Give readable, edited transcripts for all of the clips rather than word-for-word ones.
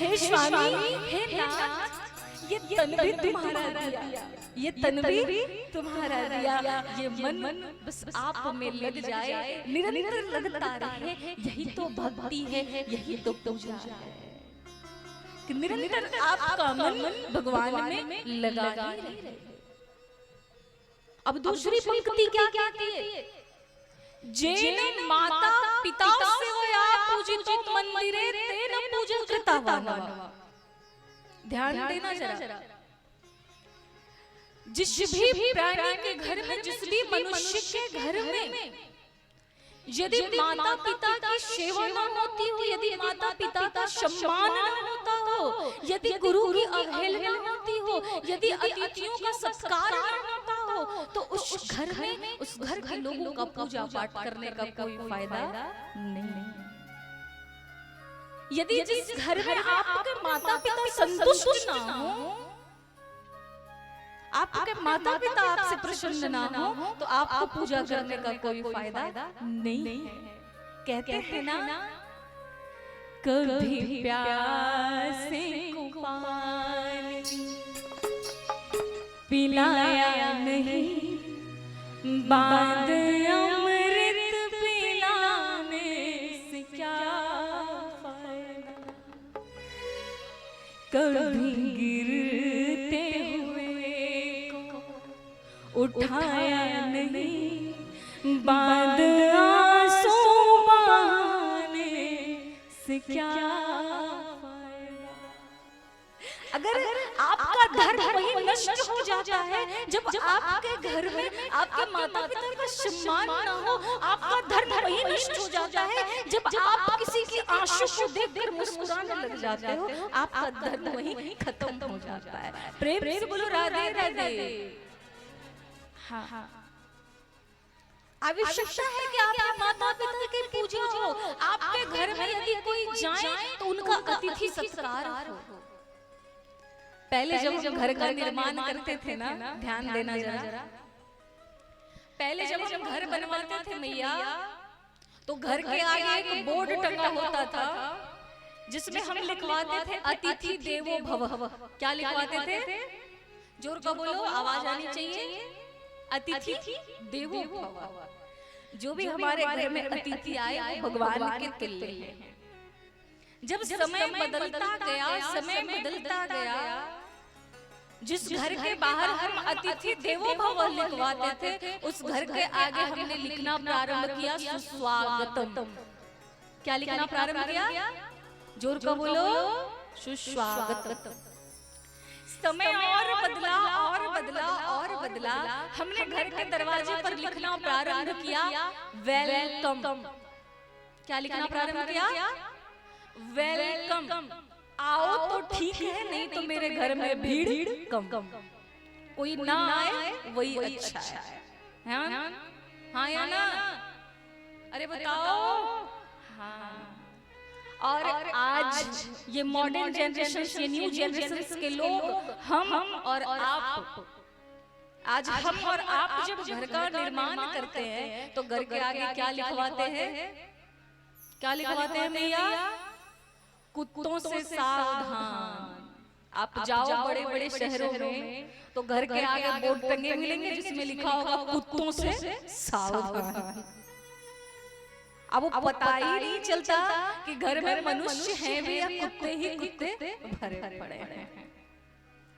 हे स्वामी हे नाथ, ये तन भी तुम्हारा दिया, ये तन भी तुम्हारा दिया, ये मन बस आप में लग जाए, निरंतर लगता रहे, यही तो भक्ति है, यही तो पूजा है कि निरंतर आपका मन भगवान में लगा ही रहे। अब दूसरी पंक्ति क्या कहती है? जेन माता पिता सेवया पूजितो मंदिरे तेन पूजन कृतावानवा। ध्यान देना जरा, जिस भी प्राणी के घर में, जिस भी मनुष्य के घर में यदि माता पिता की सेवा न होती हो, यदि माता पिता का सम्मान न होता हो, यदि गुरु की अवहेलना होती हो, यदि अतिथियों का सत्कार न होता हो, तो उस घर में, उस घर के लोगों का पूजा पाठ करने का कोई फायदा नहीं। यदि जिस घर में आपके माता पिता संतुष्ट ना हो, आपके माता पिता आपसे प्रसन्न ना हो, तो आपको पूजा करने का कोई फायदा नहीं है। कहते हैं ना, कभी प्यासे को पानी पिलाया नहीं, बाद अमृत पिलाने से क्या फायदा। कभी गिरते उठाया नहीं, बाद आंसू बहाने से क्या फायदा। अगर आपका धर्म वही नष्ट हो जाता है जब आपके घर में आपके माता पिता का सम्मान ना हो, आपका धर्म वही नष्ट हो जाता है जब आप किसी की आंसू को देखकर मुस्कुराने लग जाते हो, आपका धर्म वही खत्म हो जाता है। प्रेम से बोलो राधे राधे। हाँ, आवश्यकता है कि आप माता पिता की पूजा हो, आपके घर में यदि कोई जाए तो उनका अतिथि सत्कार हो। पहले जब हम घर का निर्माण करते थे ना, ध्यान देना जरा, पहले जब हम घर बनवाते थे मैया, तो घर के आगे एक बोर्ड टंगा होता था जिसमें हम लिखवाते थे अतिथि देवो भव। क्या लिखवाते थे? जोर का बोलो, आवाज आनी चाहिए। अतिथि देवो भव। जो भी हमारे घर में अतिथि आए वो भगवान के तुल्य हैं। जब समय बदलता गया, समय बदलता गया, जिस घर के बाहर हम अतिथि देवो भव लिखवाते थे, उस घर के आगे हमने लिखना प्रारंभ किया सुस्वागतम। क्या लिखना प्रारंभ किया? जोर का बोलो, सुस्वागतम। समय और बदला और बदला और बदला, हमने घर के दरवाजे पर लिखना प्रारंभ किया वेलकम। क्या लिखना प्रारंभ किया? वेलकम। आओ तो ठीक है, नहीं तो मेरे घर में भीड़ कम। कोई ना आए वही अच्छा है। हाँ या ना? अरे बताओ। हाँ। और आज ये मॉडर्न जनरेशन, ये न्यू जनरेशन के लोग, हम और आप, आज हम और आप जब घर का निर्माण करते हैं तो घर के आगे क्या लिखवाते हैं? क्या लिखवाते हैं भैया? कुत्तों से सावधान। आप जाओ बड़े बड़े शहरों में तो घर के आगे बोर्ड टंगे मिलेंगे जिसमें लिखा होगा कुत्तों से सावधान। अब वो पता ही नहीं चलता कि घर में मनुष्य हैं भी या कुत्ते ही कुत्ते भरे पड़े हैं।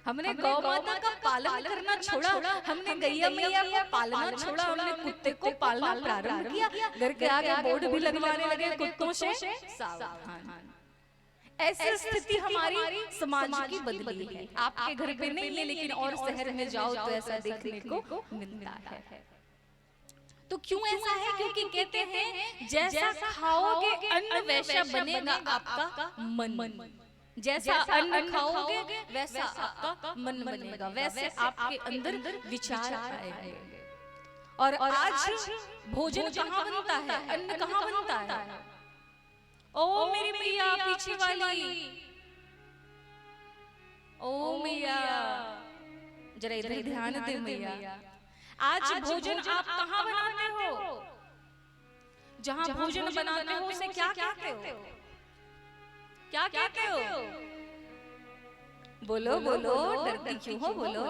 हमने गौ माता का पालन करना छोड़ा, हमने गैया मैया का पालना छोड़ा, हमने कुत्ते को पालना प्रारंभ किया। घर के आगे बोर्ड भी लगवाने लगे कुत्तों से सावधान। ऐसी स्थिति हमारी समाज की बदली है। आपके घर पे नहीं है, लेकिन और शहर में जाओ तो ऐसा देखने को मिलता है। तो क्यों ऐसा है? क्योंकि कहते हैं जैसा खाओगे अन्न वैसा बनेगा आपका मन। जैसा अन्न खाओगे वैसा आपका मन बनेगा, वैसे आपके अंदर विचार आएंगे। और आज भोजन कहाँ बनता है? अन्न कहाँ बनता है? ओ मेरी मैया पीछे वाली, ओ मैया जरा इधर ध्यान दे मैया। आज भोजन आप कहाँ बनाते हो? जहाँ भोजन बनाते हो उसे क्या कहते हो? क्या कहते हो? बोलो बोलो, डरती क्यों हो? बोलो।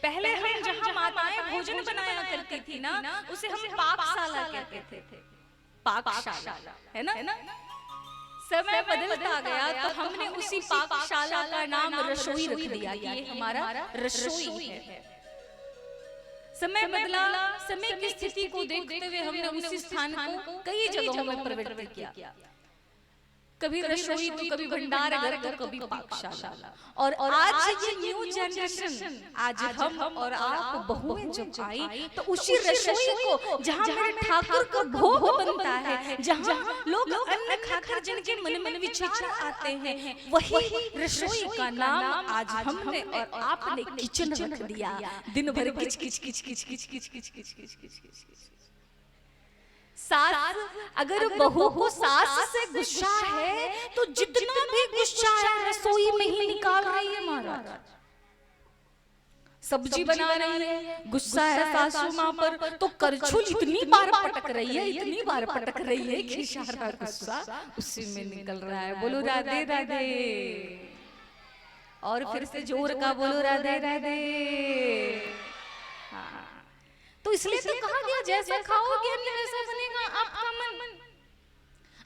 पहले हम जहाँ माताएं भोजन बनाया करती थी ना, उसे हम पाकशाला कहते थे। पाकशाला है ना? समय बदलता गया तो हमने उसी पाकशाला का नाम रसोई रख दिया। ये हमारा रसोई है। समय बदला, समय की स्थिति को देखते हुए हमने उसी स्थान को कई जगहों में परिवर्तित किया। कभी रसोई तो कभी भंडार घर तो कभी पाकशाला। और आज ये न्यू जनरेशन, आज हम और आप बहुएं जब आई तो उसी रसोई को, जहाँ मेरे ठाकुर का भोग बनता है, जहाँ लोग अन्न खाकर जिनके मन में विचार आते हैं, वही रसोई का नाम आज हमने और आपने किचन रख दिया। दिन भर किच किच किच किच किच किच किच किच किच किच किच। सास अगर बहू को सास से गुस्सा है तो जितना भी गुस्सा है रसोई में ही निकाल रही है महाराज। सब्जी बना रही है, गुस्सा है सासू माँ पर तो करछुल इतनी बार पटक रही है, इतनी बार पटक रही है कि सारा गुस्सा उसी में निकल रहा है। बोलो राधे राधे। और फिर से जोर का बोलो राधे राधे। हाँ, तो इसलिए तो कहा गया जैसे खाओगे अन्न वैसा बनेगा आपका मन।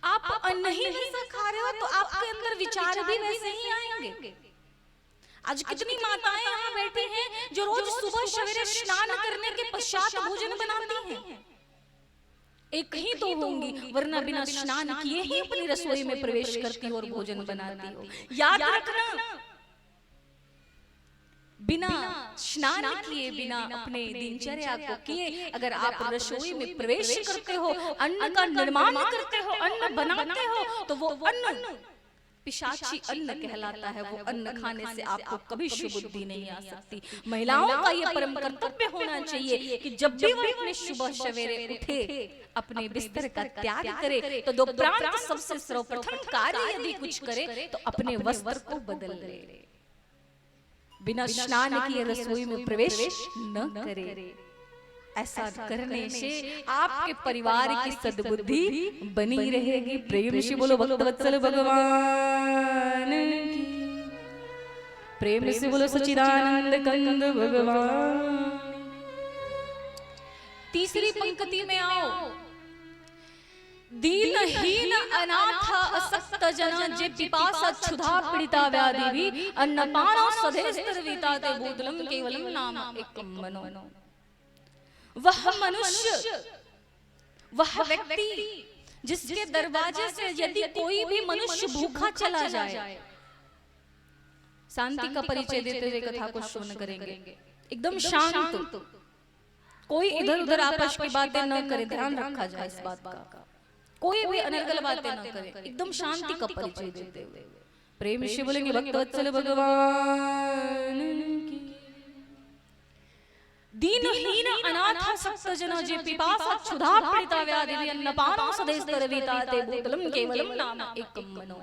आप अन्न ही वैसा खा रहे हो तो आपके अंदर विचार भी वैसे ही आएंगे। आज कितनी माताएं यहाँ बैठी हैं जो रोज सुबह सवेरे स्नान करने के पश्चात भोजन बनाती हैं। एक ही तो होंगी, वरना बिना स्नान किए ही अपनी रसोई में प्रवेश करती हो और भोजन बनाती हो। याद रखना, बिना स्नान किए, बिना अपने दिनचर्या को किए अगर आप रसोई में प्रवेश करते हो, अन्न का निर्माण करते हो, अन्न बनाते हो, तो वो अन्न पिशाची अन्न कहलाता है। वो अन्न खाने से आपको कभी शुभ बुद्धि नहीं आ सकती। महिलाओं का ये परम कर्तव्य होना चाहिए कि जब भी वो अपने सुबह सवेरे उठे, अपने बिस्तर का त्याग करे, तो दोपहर सबसे सर्वप्रथम कार्य यदि कुछ करे तो अपने वस्त्र को बदल ले। बिना स्नान किए रसोई में प्रवेश न करे। ऐसा करने से आपके परिवार की सद्बुद्धि बनी रहेगी। प्रेम से बोलो भक्तवत्सल भगवान की, प्रेम से बोलो सच्चिदानंद कंद भगवान। तीसरी पंक्ति में आओ। दीनहीन अनाथ असक्त जन जे पिपासा क्षुधा पीड़िता व्याधि अन्नपानो सधेस्तरविता ते भूतलम केवलम नाम एकम मनो। वह मनुष्य, वह व्यक्ति जिसके दरवाजे से यदि कोई भी मनुष्य भूखा चला जाए, शांति का परिचय देते हुए कथा को श्रवण करेंगे। एकदम शांत, कोई इधर उधर आपस की बातें न करे, ध्यान रखा जाए इस बात का। कोई भी अनर्गल बातें न करे, एकदम शांति का परिचय देते हुए प्रेम से बोलेंगे भक्तवत्सल भगवान की। दीनहीन अनाथ सक्त जन जे पिपासा क्षुधा पीड़िता व्याधि अन्नपानो सधेस्तरविता ते भूतलम केवलम नाम एकम मनो।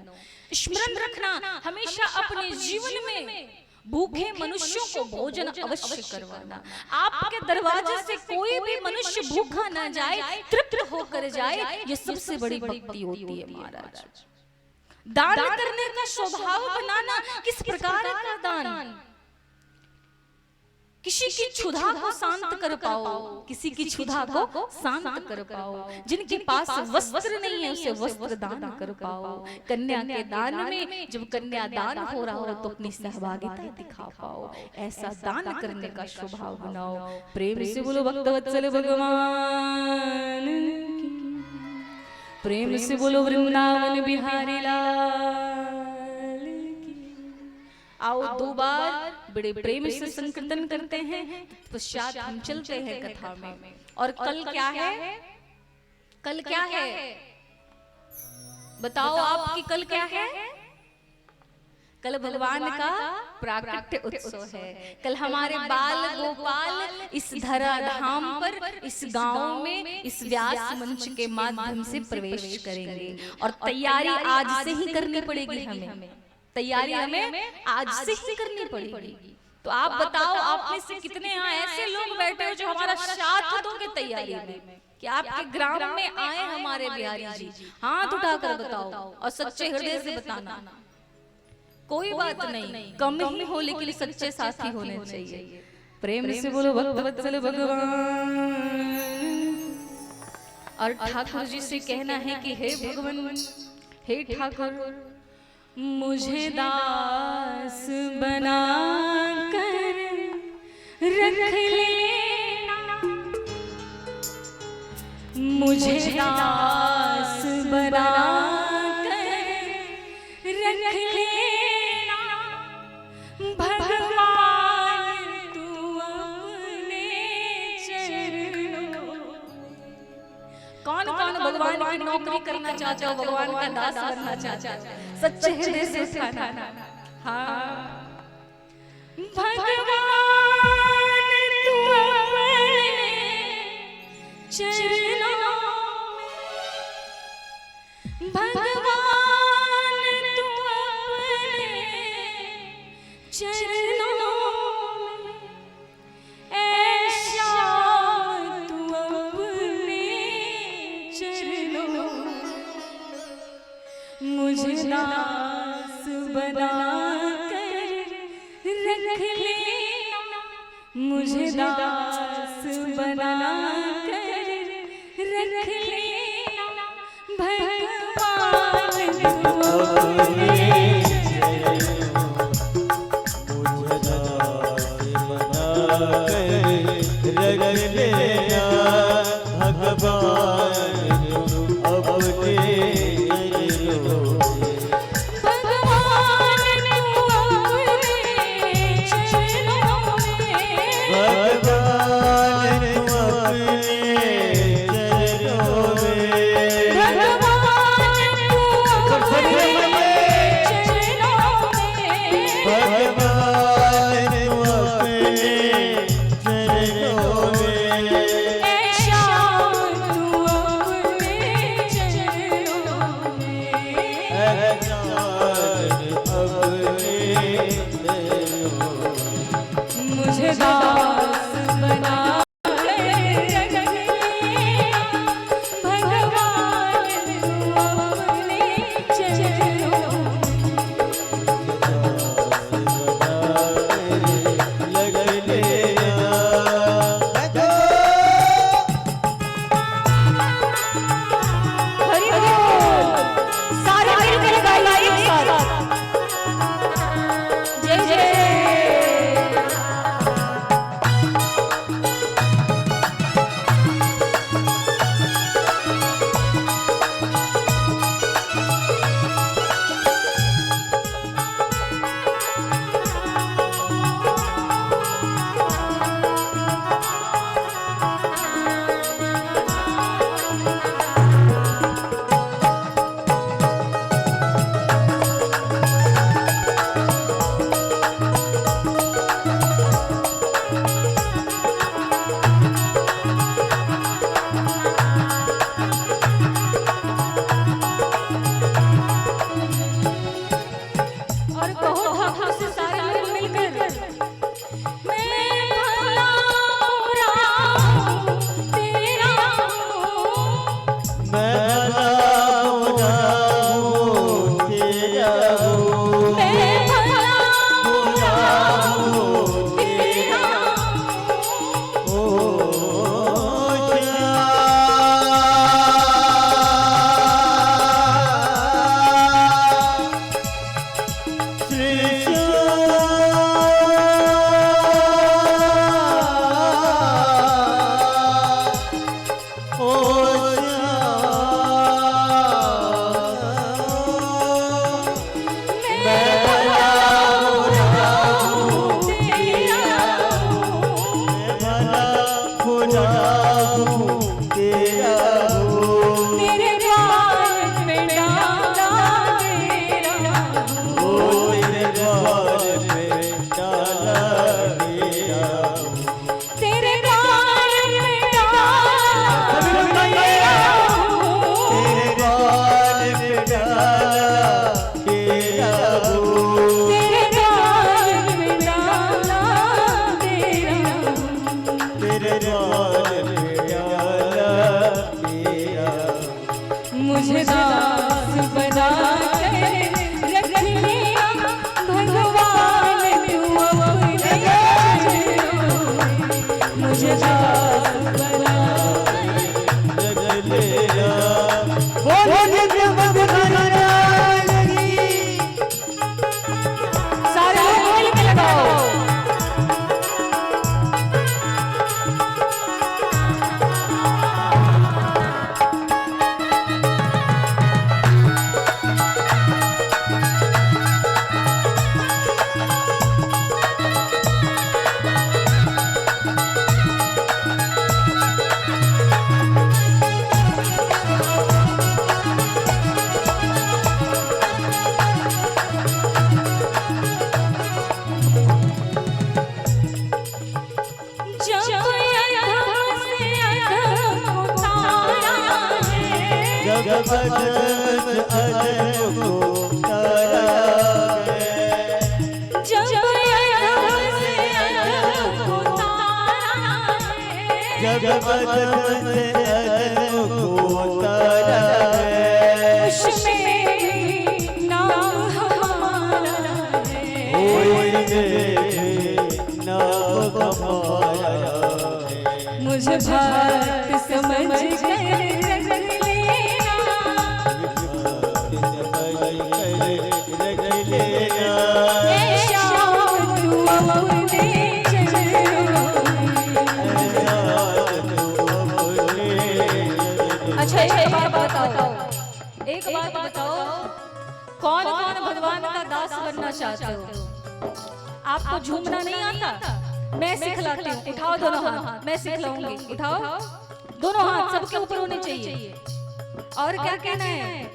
स्मरण रखना, हमेशा अपने जीवन में भूखे मनुष्यों को भोजन अवश्य करवाना। आपके दरवाजे से कोई भी मनुष्य भूखा न जाए, तृप्त होकर जाए, ये सबसे बड़ी भक्ति होती है महाराज। दान करने का स्वभाव बनाना। किस प्रकार का दान? किसी की क्षुधा को शांत कर पाओ, किसी की क्षुधा को शांत कर पाओ। जिनके पास वस्त्र नहीं है उसे वस्त्र दान कर पाओ। कन्या के दान में जब कन्या दान हो रहा हो तो अपनी सहभागिता दिखा पाओ। ऐसा दान करने का स्वभाव बनाओ। प्रेम से बोलो भक्तवत्सल भगवान की, प्रेम से बोलो वृंदावन बिहारी लाल की। आओ दो बार बड़े प्रेम से संकीर्तन करते हैं, पश्चात हम चलते हैं कथा में। और कल क्या है? कल क्या है बताओ आपकी? कल क्या है? कल भगवान का प्राकट्य उत्सव है। कल हमारे बाल गोपाल इस धरा धाम पर, इस गांव में, इस व्यास मंच के माध्यम से प्रवेश करेंगे। और तैयारी आज से ही करनी पड़ेगी हमें। तैयारी हमें आज से ही करनी पड़ेगी। तो आप बताओ, आप में से कितने यहाँ ऐसे लोग बैठे हो जो हमारा साथ दोगे तैयारी में? कि आपके ग्राम में आए हमारे बिहारी जी, हाथ उठाकर बताओ और सच्चे हृदय से बताना। कोई बात नहीं, कम ही हो लेकिन सच्चे साथी होने चाहिए। प्रेम से बोलो वत्सल भगवान। और ठाकुर जी से कहना है कि हे भगवान, हे ठाकुर, मुझे दास बना कर रख लेना, मुझे दास बना कर रख लेना भगवान, तू अपने चरणों। कौन कौन भगवान की नौकरी करना चाहते हो, भगवान का दास बनना चाहते हो, सच्चे हृदय से उठाना। हाँ, भगवान तू अपने चरणों में, भगवान तू अपने चरणों में, ऐसा तू अपने चरणों मुझे दास बना कर रख लेना, मुझे दास बना कर रख लेना भगवान, मुझे दास बना कर रख लेना भगवान, अपने मुझे दास बना कर रख लिया भगवान तू अपने मुझे दास बना रख लेना सारे बोल के लगाओ जगत अदर को तारा है जगत अदर को तारा है उसमें नाम हमारा है नाम हमारा है मुझे भक्त समझ कर अच्छा एक बात बताओ कौन कौन भगवान का दास बनना चाहते हो? आपको झूमना नहीं आता? मैं सिखलाती हूँ। उठाओ दोनों हाथ, मैं सिखलाऊंगी। उठाओ दोनों हाथ, सबके ऊपर होने चाहिए। और क्या कहना है?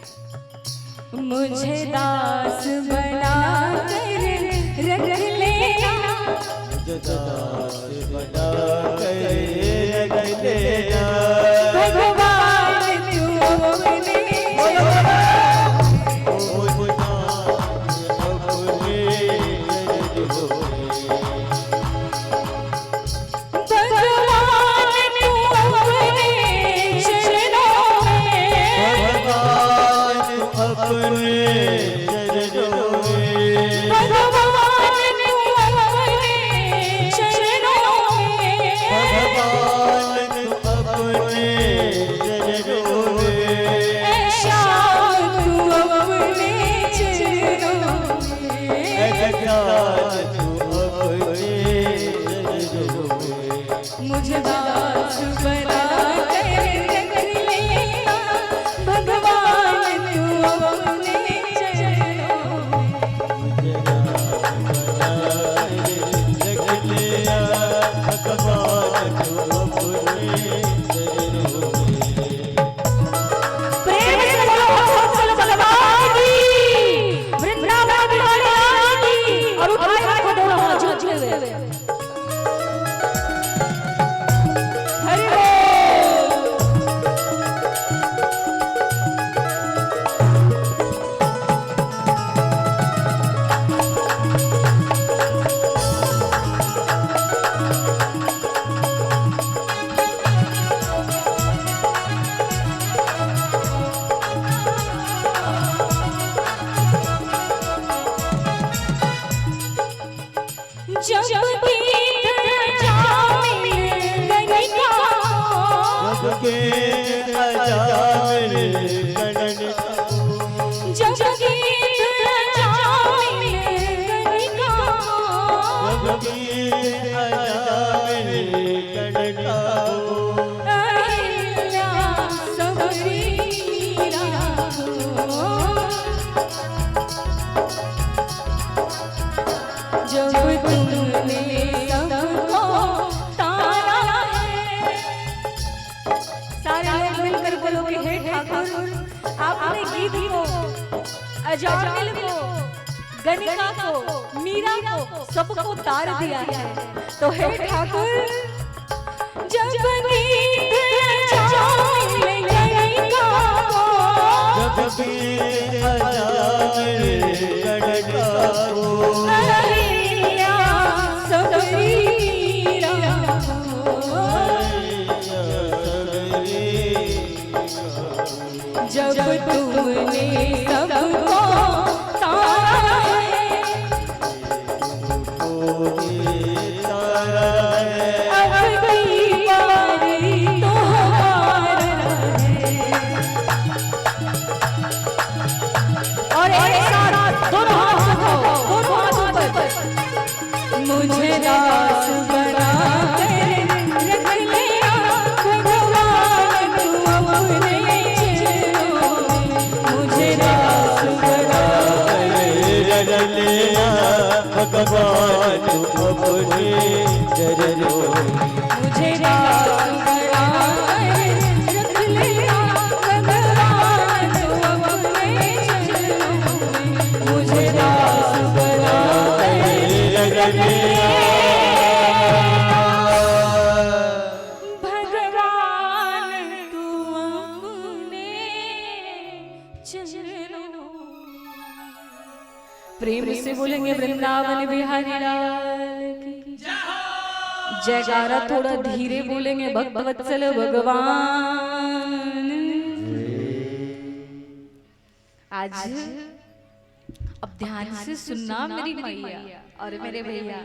मुझे दास बना कर रख लेना मुझे दास बना कर रख लेना भगवान तू अपने मुझे दास बना कर रख लेना भगवान तू अपने चरणों मुझे दास बना रख लेना भगवान तू अपने चरणों में। प्रेम से बोलो चलो भगवान की वृंदावन बिहारी की और उठाए हाथ दोनों हाथ झुके हुए आपने गीत को, अजामिल को, गणिका को, मीरा को सबको तार दिया है। तो हे ठाकुर जब गीत अजामिल गणिका को जब तुमने सबको तारा है, अब की बारी तो हमारा है। और एक साथ दोनों हाथ उठाओ, दोनों हाथ ऊपर। मुझे दास बना कर रख लिया भगवान तू अपने चरणों में। मुझे दास बना कर रख लिया भगवान तू अपने चरणों में। मुझे दास बना कर रख लिया भगवान तू अपने चरणों में। मुझे दास बना कर रख लिया भगवान तू अपने चरणों में। प्रेम से बोलेंगे वृंदावन बिहारी लाल की जयकारा। थोड़ा धीरे बोलेंगे भक्त वत्सल भगवान। आज अब ध्यान से सुनना मेरी मैया और मेरे भैया।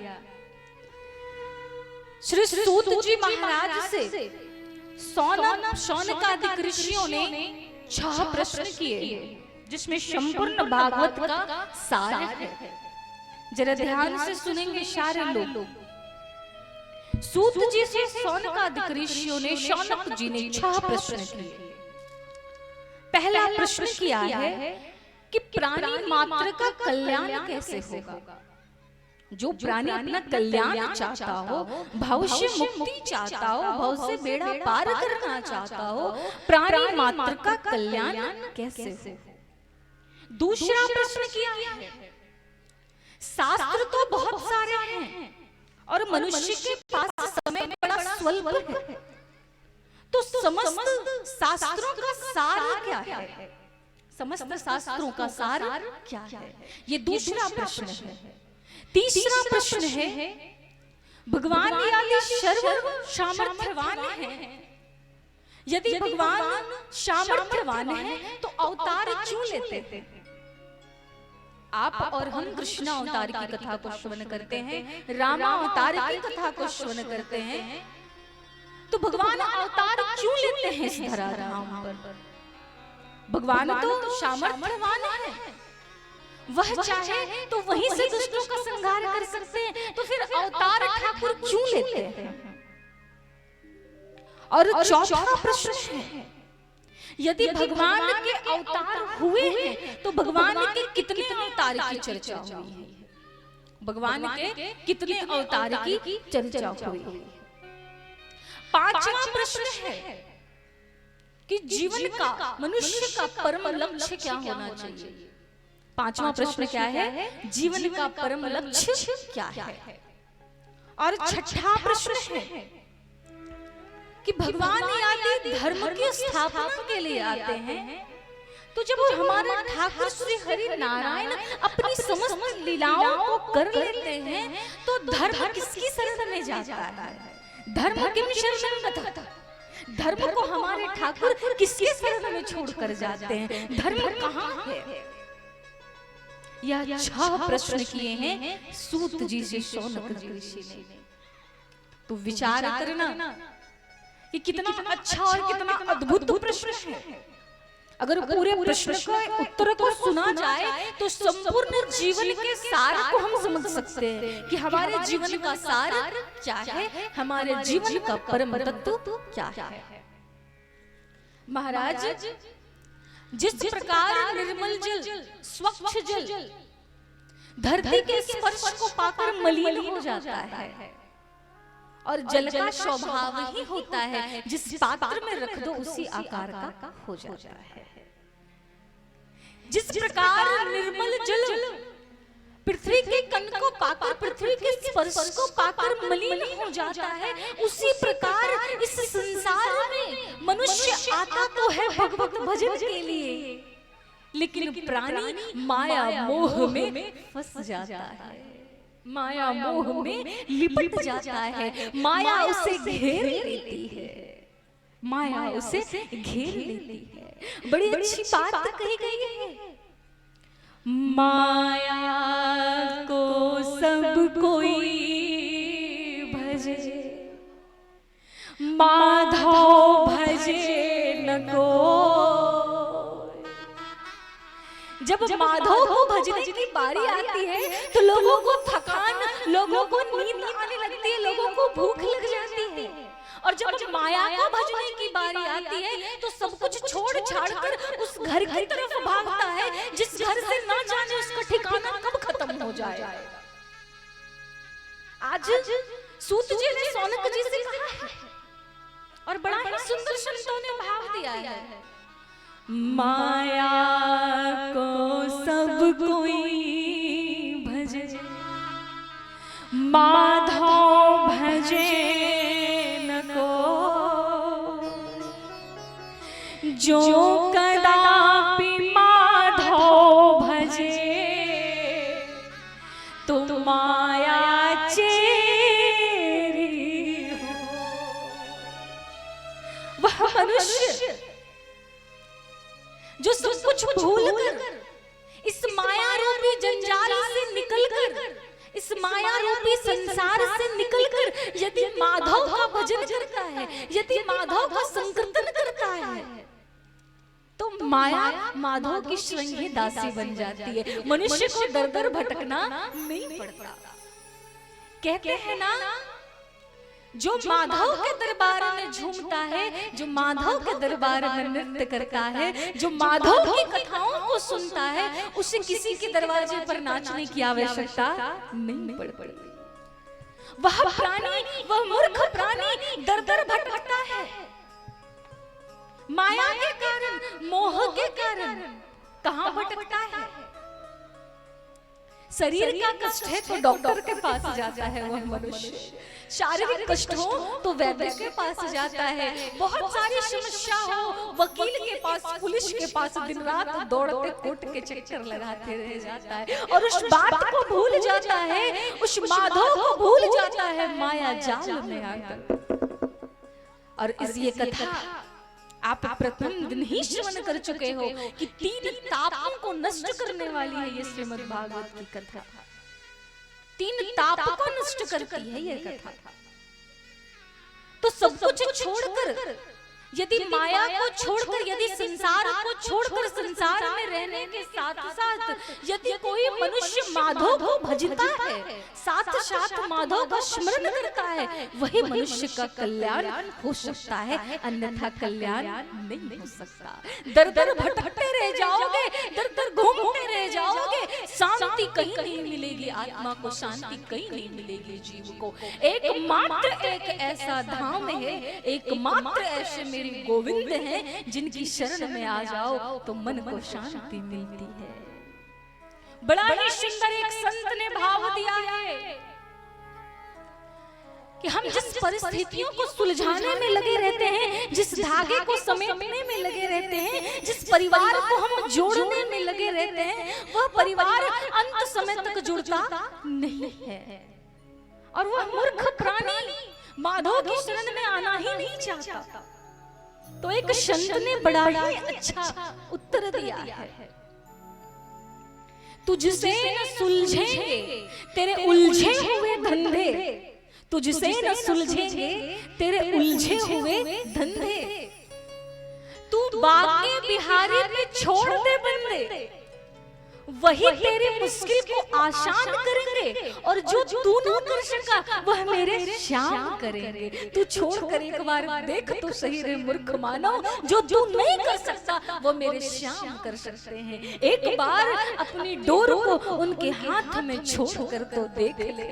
श्री सूत जी महाराज से शौनकादिक ऋषियों ने 6 प्रश्न किए, जिसमें संपूर्ण भागवत का सार है। जरा ध्यान से सुनेंगे सारे लोग। सूत जी से शौनकादिक ऋषियों ने, शौनक जी ने 6 प्रश्न किए। पहला प्रश्न किया है कि प्राणी मात्र का कल्याण कैसे होगा। जो प्राणी अपना कल्याण चाहता हो, भविष्य मुक्ति चाहता हो, भव से बेड़ा पार करना चाहता हो, प्राणी मात्र का कल्याण कैसे हो। दूसरा प्रश्न किया है, शास्त्र तो बहुत सारे हैं और मनुष्य के पास समय बड़ा स्वल्प है, तो समस्त शास्त्रों का सार क्या है। समस्त शास्त्रों का सार क्या है, ये दूसरा प्रश्न है। तीसरा प्रश्न है, भगवान आदि सर्व सामर्थ्यवान हैं। यदि भगवान सामर्थ्यवान है तो अवतार क्यों लेते हैं। आप और हम कृष्ण अवतार की कथा को श्रवण करते हैं, रामा अवतार की कथा को श्रवण करते हैं, तो भगवान अवतार क्यों लेते हैं इस धराधाम पर। भगवान तो सामर्थ्यवान है, वह चाहे तो वहीं से दुष्टों का संहार कर सकते हैं, तो फिर अवतार ठाकुर क्यों लेते हैं। और चौथा प्रश्न है, यदि भगवान के अवतार हुए हैं तो भगवान के कितने अवतार की चर्चा हुई है। भगवान के कितने अवतार की चर्चा हुई है। पांचवा प्रश्न है कि जीवन का, मनुष्य का परम लक्ष्य क्या होना चाहिए। पांचवा प्रश्न क्या है, जीवन का परम लक्ष्य क्या है। और छठा प्रश्न है कि भगवान आदि धर्म की स्थापना के लिए आते हैं, तो जब हमारे ठाकुर श्री हरि नारायण अपनी समस्त लीलाओं को कर लेते हैं, तो धर्म किसकी शरण में जाता है। धर्म किम शरणं गतः, धर्म को हमारे ठाकुर किसके शरण में छोड़कर जाते हैं। धर्म कहाँ है। यह 6 प्रश्न किए हैं सूत जी से शौनक ऋषि ने। तो विचार करना कि कितना अच्छा और कितना अद्भुत प्रश्न है। अगर पूरे प्रश्न के उत्तर को सुना जाए तो संपूर्ण जीवन के सार को हम समझ सकते हैं कि हमारे जीवन का सार क्या है, हमारे जीवन का परम तत्व क्या है। महाराज, जिस प्रकार निर्मल जल, स्वच्छ जल धरती के स्पर्श को पाकर मलिन हो जाता है, और जल का स्वभाव ही होता है जिस पात्र में रख दो उसी आकार का हो जाता है। जिस प्रकार निर्मल जल पृथ्वी के कण को पाकर, पृथ्वी के स्पर्श को पाकर मलिन हो जाता है, उसी प्रकार इस संसार में मनुष्य आता तो है भगवत भजन के लिए, लेकिन प्राणी माया मोह में फंस जाता है, माया मोह में लिपट जाता है, माया उसे घेर लेती है। माया उसे घेर लेती है। बड़ी अच्छी बात कही गई है, माया को सब कोई भजे, माधव भजे न कोई। जब माधव को भजने की बारी आती है तो लोगों को थकान, लोगों को नींद आने लगती है, लोगों को भूख लग जाती है। और जब माया को भजने की बारी आती है तो सब कुछ छोड़ छाड़ कर उस घर की तरफ भागता है जिस घर से ना जाने उसका ठिकाना कब खत्म हो जाए। आज सूत जी ने सौनक जी से कहा है और बड़ा ही सुंदर शब्दों ने भाव दिया है, माया को सब कोई भजे, माधव भजे न को, जो कदापि माधव भजे तो माया चेरी हो। वह मनुष्य जो सब कुछ भूल कर इस माया रूपी जंजाल से निकलकर, इस माया रूपी संसार से निकलकर यदि माधव का भजन करता है, यदि माधव का संकीर्तन करता है तो माया माधव की श्रृंगी दासी बन जाती है। मनुष्य को दर दर भटकना नहीं पड़ता। कहते हैं ना, जो माधव के दरबार में झूमता है, जो माधव के दरबार में नृत्य करता है, जो माधव की कथाओं को सुनता है, उसे किसी के दरवाजे पर नाचने की आवश्यकता नहीं पड़ती। वह प्राणी, वह मूर्ख प्राणी दर दर भटकता है माया के कारण, मोह के कारण। कहां भटकता है? शरीर का कष्ट है तो डॉक्टर के पास जाता है वह मनुष्य, शारीरिक कष्ट हो तो वैद्य के पास जाता है, बहुत सारी समस्या हो वकील के पास, पुलिस के पास दिन रात दौड़ते कोर्ट के चक्कर लगाते रह जाता है और उस बात को भूल जाता है, उस माधव को भूल जाता है माया जाल में आकर। और इस ये कथा आप प्रथम दिन ही श्रवण कर चुके हो कि 3 तापों को नष्ट करने वाली है ये श्रीमद् भागवत की कथा। 3 ताप को नष्ट करती है ये कथा। तो सब कुछ छोड़कर, यदि माया को छोड़कर, यदि संसार को छोड़कर संसार में रहने के साथ साथ यदि कोई मनुष्य माधव को भजता है, साथ साथ माधव का स्मरण करता है, वही मनुष्य का कल्याण हो सकता है, अन्यथा कल्याण नहीं हो सकता। दर दर भटकते रह जाओगे, दर दर घूमते रह जाओगे, शांति कहीं नहीं मिलेगी, आत्मा को शांति कहीं नहीं मिलेगी। जीव को एकमात्र एक ऐसा धाम है, एकमात्र ऐसे मेरे गोविंद हैं जिनकी शरण में आ जाओ तो मन को शांति मिलती है। बड़ा ही सुंदर एक संत ने भाव दिया है कि हम जिस परिस्थितियों को सुलझाने में लगे रहते हैं, जिस धागे को समेटने में लगे रहते हैं, जिस परिवार को हम जोड़ने में लगे रहते हैं, वह परिवार अंत समय तक जुड़ता नहीं है। और वह मूर्ख प्राणी माधव की शरण में आना ही नहीं चाहता। तो एक संत ने बड़ा ही अच्छा उत्तर दिया है, तुझसे न सुलझेंगे तेरे उलझे हुए धंधे, तुझसे न सुलझेंगे तेरे उलझे हुए धंधे, तू बाके बिहारी पे छोड़ दे बंदे, वही तेरी मुश्किल को आसान करेंगे, और जो तू न कर सका वह मेरे श्याम करेंगे। तू छोड़ कर एक बार देख तो सही रे मूर्ख मानव, जो तू नहीं कर सकता वो मेरे श्याम कर सकते हैं। एक बार अपनी डोर को उनके हाथ में छोड़ कर तो देख ले,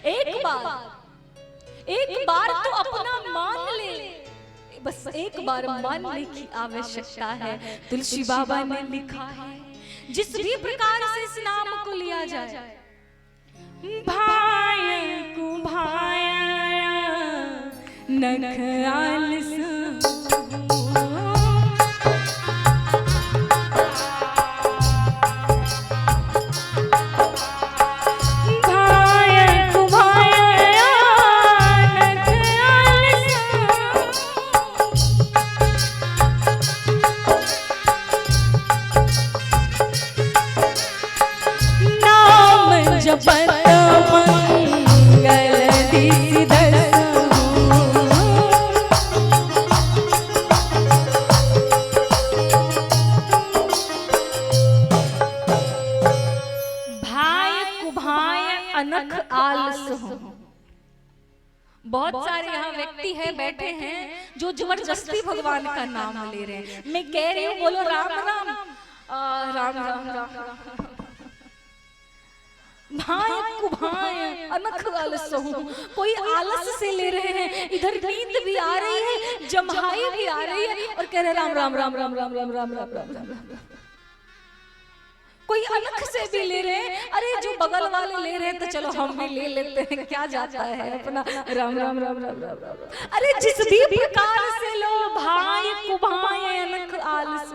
एक बार तो अपना मान ले, बस एक बार मानने की आवश्यकता है। तुलसी बाबा ने लिखा है, जिस भी प्रकार से इस नाम को लिया जाए, भाई को भाया नख आलस हूँ। बहुत सारे यहाँ व्यक्ति है बैठे हैं जो जबरदस्ती भगवान का नाम ले रहे हैं। मैं कह रही हूँ बोलो राम राम राम राम राम। भाई कुभाई अनख आलस हूँ, कोई आलस से ले रहे हैं, इधर नींद भी आ रही है, जम्हाई भी आ रही है और कह रहे राम राम राम राम राम राम राम राम राम राम। कोई अनख से भी ले रहे हैं, अरे जो बगल वाले ले रहे हैं तो चलो हम भी ले लेते हैं, क्या जाता है अपना राम राम राम राम राम राम। अरे जिस भी प्रकार से लो भाई कुभाई अनख आलस,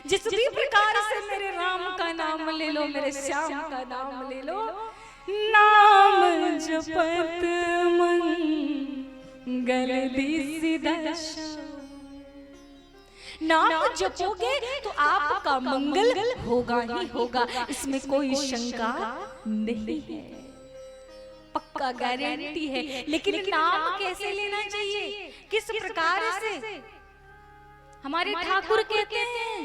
जिस भी प्रकार से मेरे राम का नाम ले लो, मेरे श्याम का नाम ले लो, नाम जपत मंगल दिसि दशा। नाम जपोगे तो आपका मंगल होगा ही होगा, इसमें कोई शंका नहीं है, पक्का गारंटी है। लेकिन नाम कैसे लेना चाहिए, किस प्रकार से? हमारे ठाकुर कहते हैं,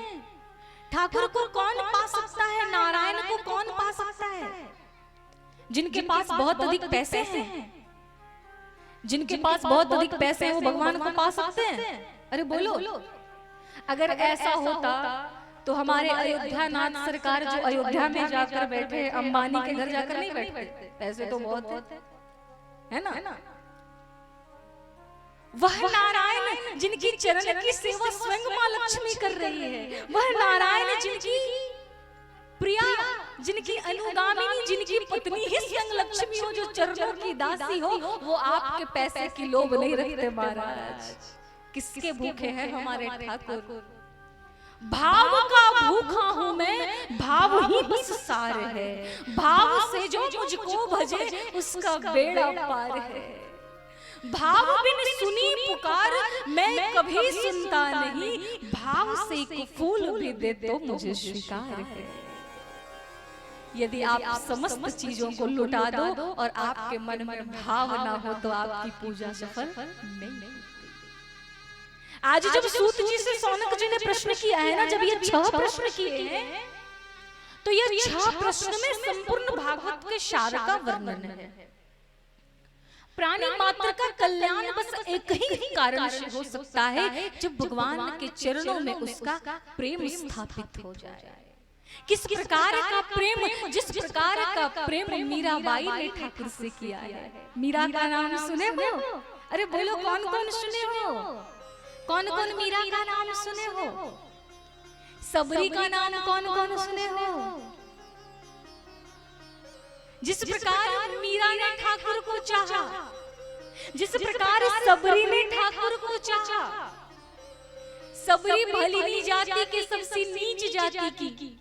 ठाकुर को कौन पा सकता है, नारायण को कौन पा सकता है? जिनके पास बहुत अधिक पैसे हैं, जिनके पास बहुत अधिक पैसे हैं वो भगवान को पा सकते हैं। अरे बोलो, अगर ऐसा होता तो हमारे अयोध्या नाथ सरकार जो अयोध्या में जाकर बैठे, अंबानी के घर जाकर नहीं बैठते, पैसे तो बहुत है ना। वह नारायण जिनकी चरण की सेवा स्वयं मां लक्ष्मी कर रही है, वह नारायण जिनकी प्रिया, जिनकी अनुगामिनी, जिनकी पत्नी ही स्वयं लक्ष्मी हो, जो चरणों की दासी हो, वो आपके पैसे की लोभ नहीं रखते महाराज। किसके भूखे हैं हमारे ठाकुर? भाव का भूखा हूँ मैं, भाव ही बस सार है, भाव से जो मुझको भजे उसका बेड़ा पार है। भाव बिन सुनी पुकार मैं कभी सुनता नहीं, भाव से एक फूल भी दे तो मुझे स्वीकार है। यदि आप समस्त चीजों को लुटा दो और आपके मन में भाव ना हो तो आपकी पूजा सफल नहीं। आज जब सूत जी से सौनक जी ने प्रश्न किया है ना, जब ये 6 प्रश्न किए हैं, तो ये 6 प्रश्न में संपूर्ण भागवत के सार का वर्णन है। प्राणी मात्र का कल्याण बस एक ही कारण से हो सकता है, जब भगवान के चरणों में उसका प्रेम स्थापित हो जाए। किस प्रकार का प्रेम, जिस प्रकार का प्रेम मीराबाई ने ठाकुर से किया है। मीरा का नाम सुने हो? अरे बोलो, कौन कौन सुने हो? कौन कौन मीरा का नाम सुने हो? सबरी का नाम कौन कौन सुने हो? जिस प्रकार मीरा ने ठाकुर को चाहा, जिस प्रकार सबरी ने ठाकुर को चाहा, सबरी भली जाति के सबसे नीच जाति की,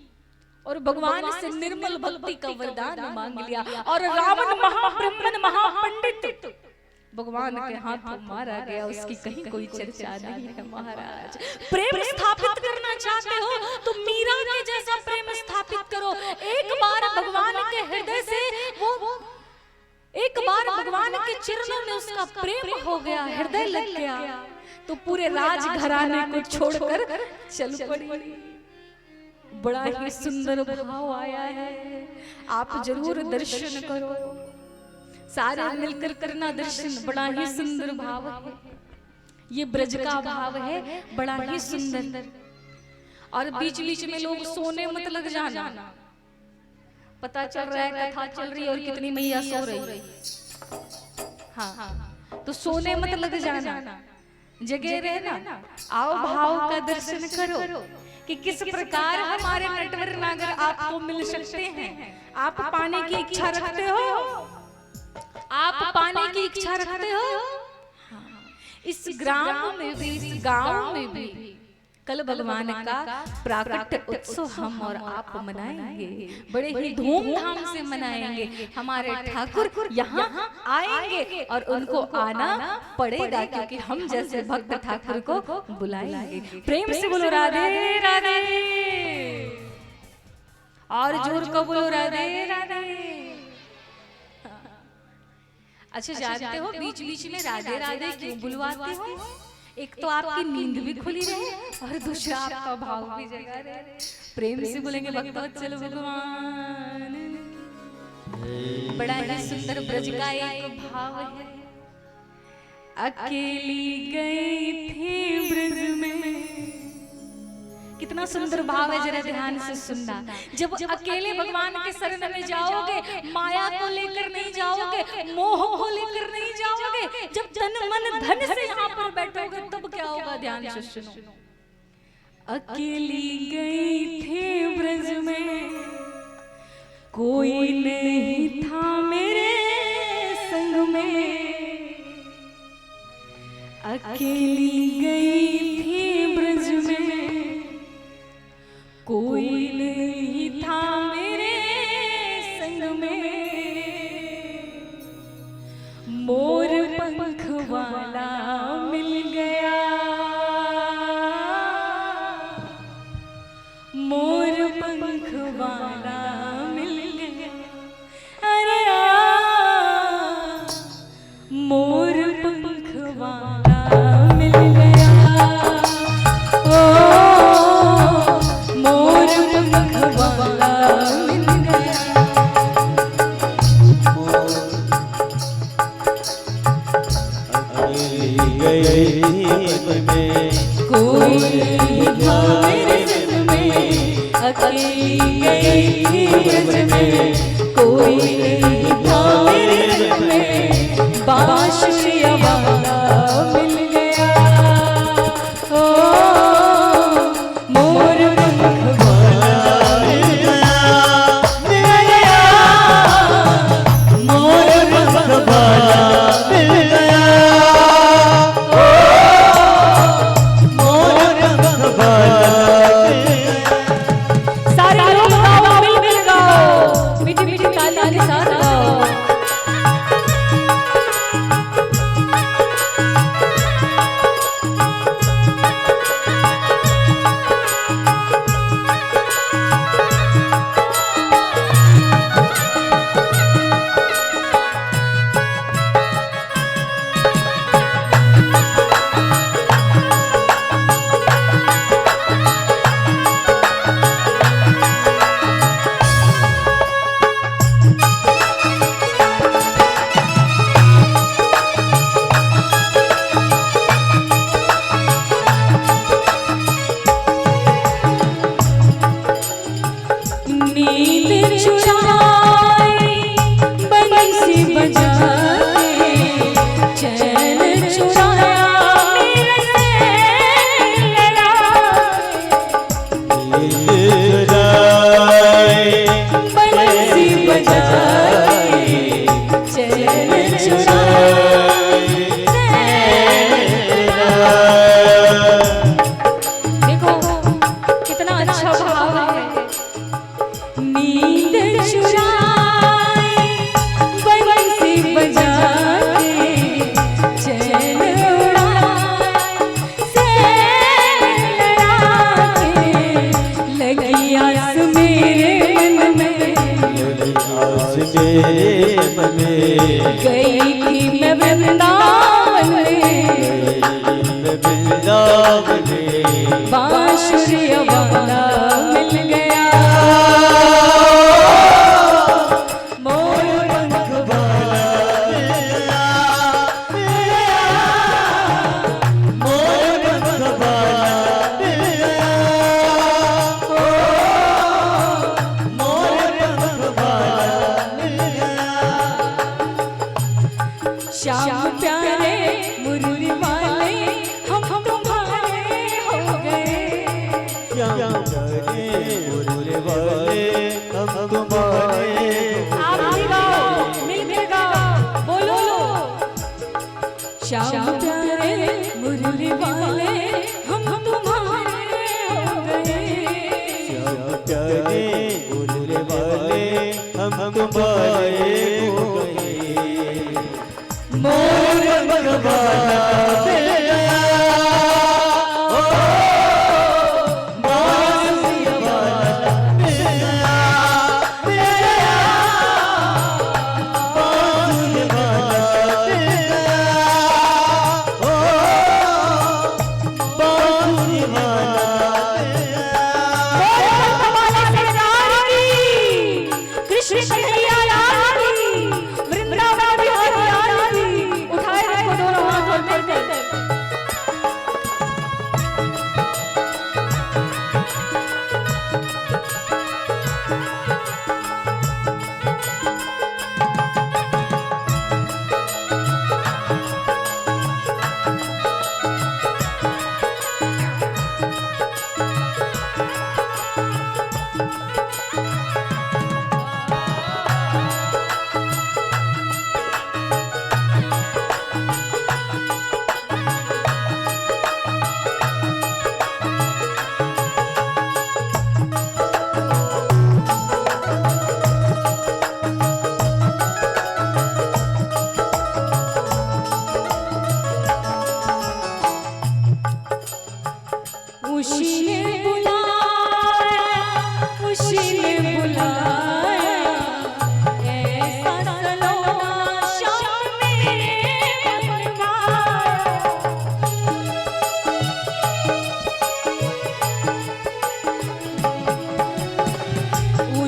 और भगवान से निर्मल भक्ति का वरदान मांग लिया, और रावण महाब्रह्मन महापंडित भगवान के हाथों मारा गया, उसकी कहीं कोई चर्चा नहीं है महाराज। प्रेम स्थापित करना चाहते हो तो मीरा के जैसा प्रेम स्थापित करो। एक बार भगवान के हृदय से वो, एक बार भगवान के चरणों में उसका प्रेम हो गया, हृदय लग गया, तो पूरे राज घराने को छोड़कर चल पड़ी। बड़ा ही सुंदर भाव आया है, आप जरूर दर्शन करो, सारे मिलकर करना दर्शन। बड़ा ही सुंदर भाव है, ये ब्रज का भाव है, बड़ा ही सुंदर। और बीच बीच में लोग सोने मत लग जाना, पता चल रहा है कथा चल रही है और कितनी मैया सो रही है। हाँ, तो सोने मत लग जाना, जगे रहना, आओ भाव का दर्शन करो कि किस प्रकार हमारे नटवर नागर आपको मिल सकते हैं। आप पाने की इच्छा रखते हो, आप पाने की इच्छा रखते हो। इस ग्राम में भी, इस गांव में भी कल भगवान का प्राकट्य उत्सव हम और आप मनाएंगे, बड़े ही धूमधाम से मनाएंगे। हमारे ठाकुर यहाँ आएंगे और उनको आना पड़ेगा, क्योंकि हम जैसे भक्त ठाकुर को बुलाएंगे। प्रेम से बोलो राधे राधे, और जोर को बोलो राधे राधे। अच्छा, जानते हो बीच बीच में राधे राधे क्यों बुलवाते हो? एक तो आपकी नींद भी खुली रहे और दूसरा आपका भाव भी जगा रहे। प्रेम से बोलेंगे भक्तवत्सल भगवान। बड़ा ही सुंदर ब्रज का एक भाव है। अकेली गई थी ब्रज में, कितना सुंदर भाव है, जरा ध्यान से सुनना। जब अकेले भगवान के शरण में जाओगे, माया को लेकर नहीं जाओगे, मोह को लेकर नहीं जाओगे, जब तन मन धन से यहाँ पर बैठोगे तब क्या होगा, ध्यान से सुनो। अकेली गई थी ब्रज में, कोई नहीं था मेरे संग में। अकेली गई थी ब्रज में, कोई नहीं था मेरे संग में। मोर पंख वाला मिल गया, मोर पंख वाला मिल गया। अरे मोर पंख वाला मिल गया। ओ मोर पंख वाला मिल गया। गई में कोई था मेरे दिल में। अकेली गई थी ब्रज में, कोई नहीं था मेरे दिल में। बांसुरिया वाला मिल गया। ओ मोर पंख वाला मिल गया। मोर पंख वाला मिल गया। मोर पंख वाला मिल गया। सारे लोग गाओ, मिल गाओ, मीठी मीठी ताली के साथ गाओ। नींद चुराई बंसी बजा के, चैन चुराया मेरे से लड़ाई। बंसी बजा के, चैन चुराया। देखो कितना अच्छा भाव है। नींद चुराई बंसी बजा के, चैन उड़ाए से लड़ा के। लगी आस मेरे मन में, आस मेरे मन में। गई थी मैं वृंदावन में, वृंदावन में। बांसुरिया वाला मिल गया। मोर पंख वाला मिल गया। मोर पंख वाला मिल गया। मोर पंख वाला मिल गया। श्याम प्यारे मुरली वाले हम तुम्हारे हो गए। श्याम प्यारे मुरली वाले हम तुम्हारे। आप भी गाओ, मिलकर गाओ, बोलो। श्याम प्यारे मुरली वाले हम तुम्हारे हो गए। श्याम प्यारे मुरली वाले हम तुम्हारे हो गए। मोर पंख वाला मिल गया। बांसुरिया वाला मिल गया।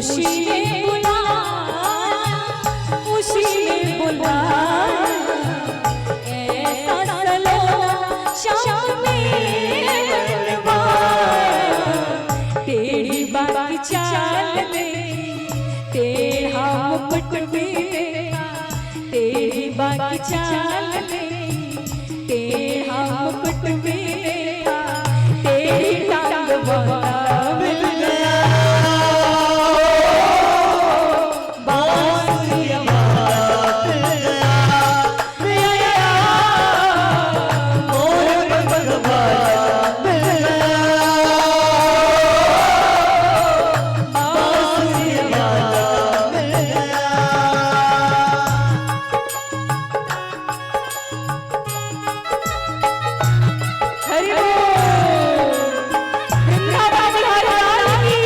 उसी ने बुलाया, उसी ने बुलाया, ऐसा सलोना शाम में बनवाया। तेरी बाकी चाल में तेरा मुकुट भी देखा, तेरी बाकी चाल में तेरा मुकुट भी देखा, तेरी टांग वाला मिल गया। बांसुरी बात गया, गया मोर भगवान मिल गया। बांसुरी बात मिल गया। हरि बोल, वृंदावन बिहारी लाल की।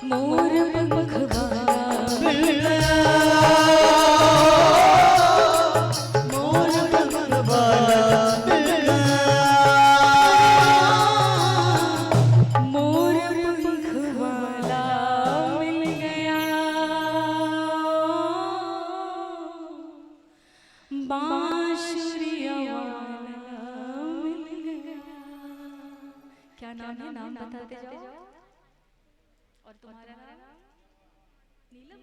मोर पंख वाला मिल गया, मोर पंख वाला मिल गया, मोर पंख वाला मिल गया। बांसुरिया वाला मिल गया। क्या नाम है? नाम बताते जाओ। और तुम्हारा नाम? नीलम।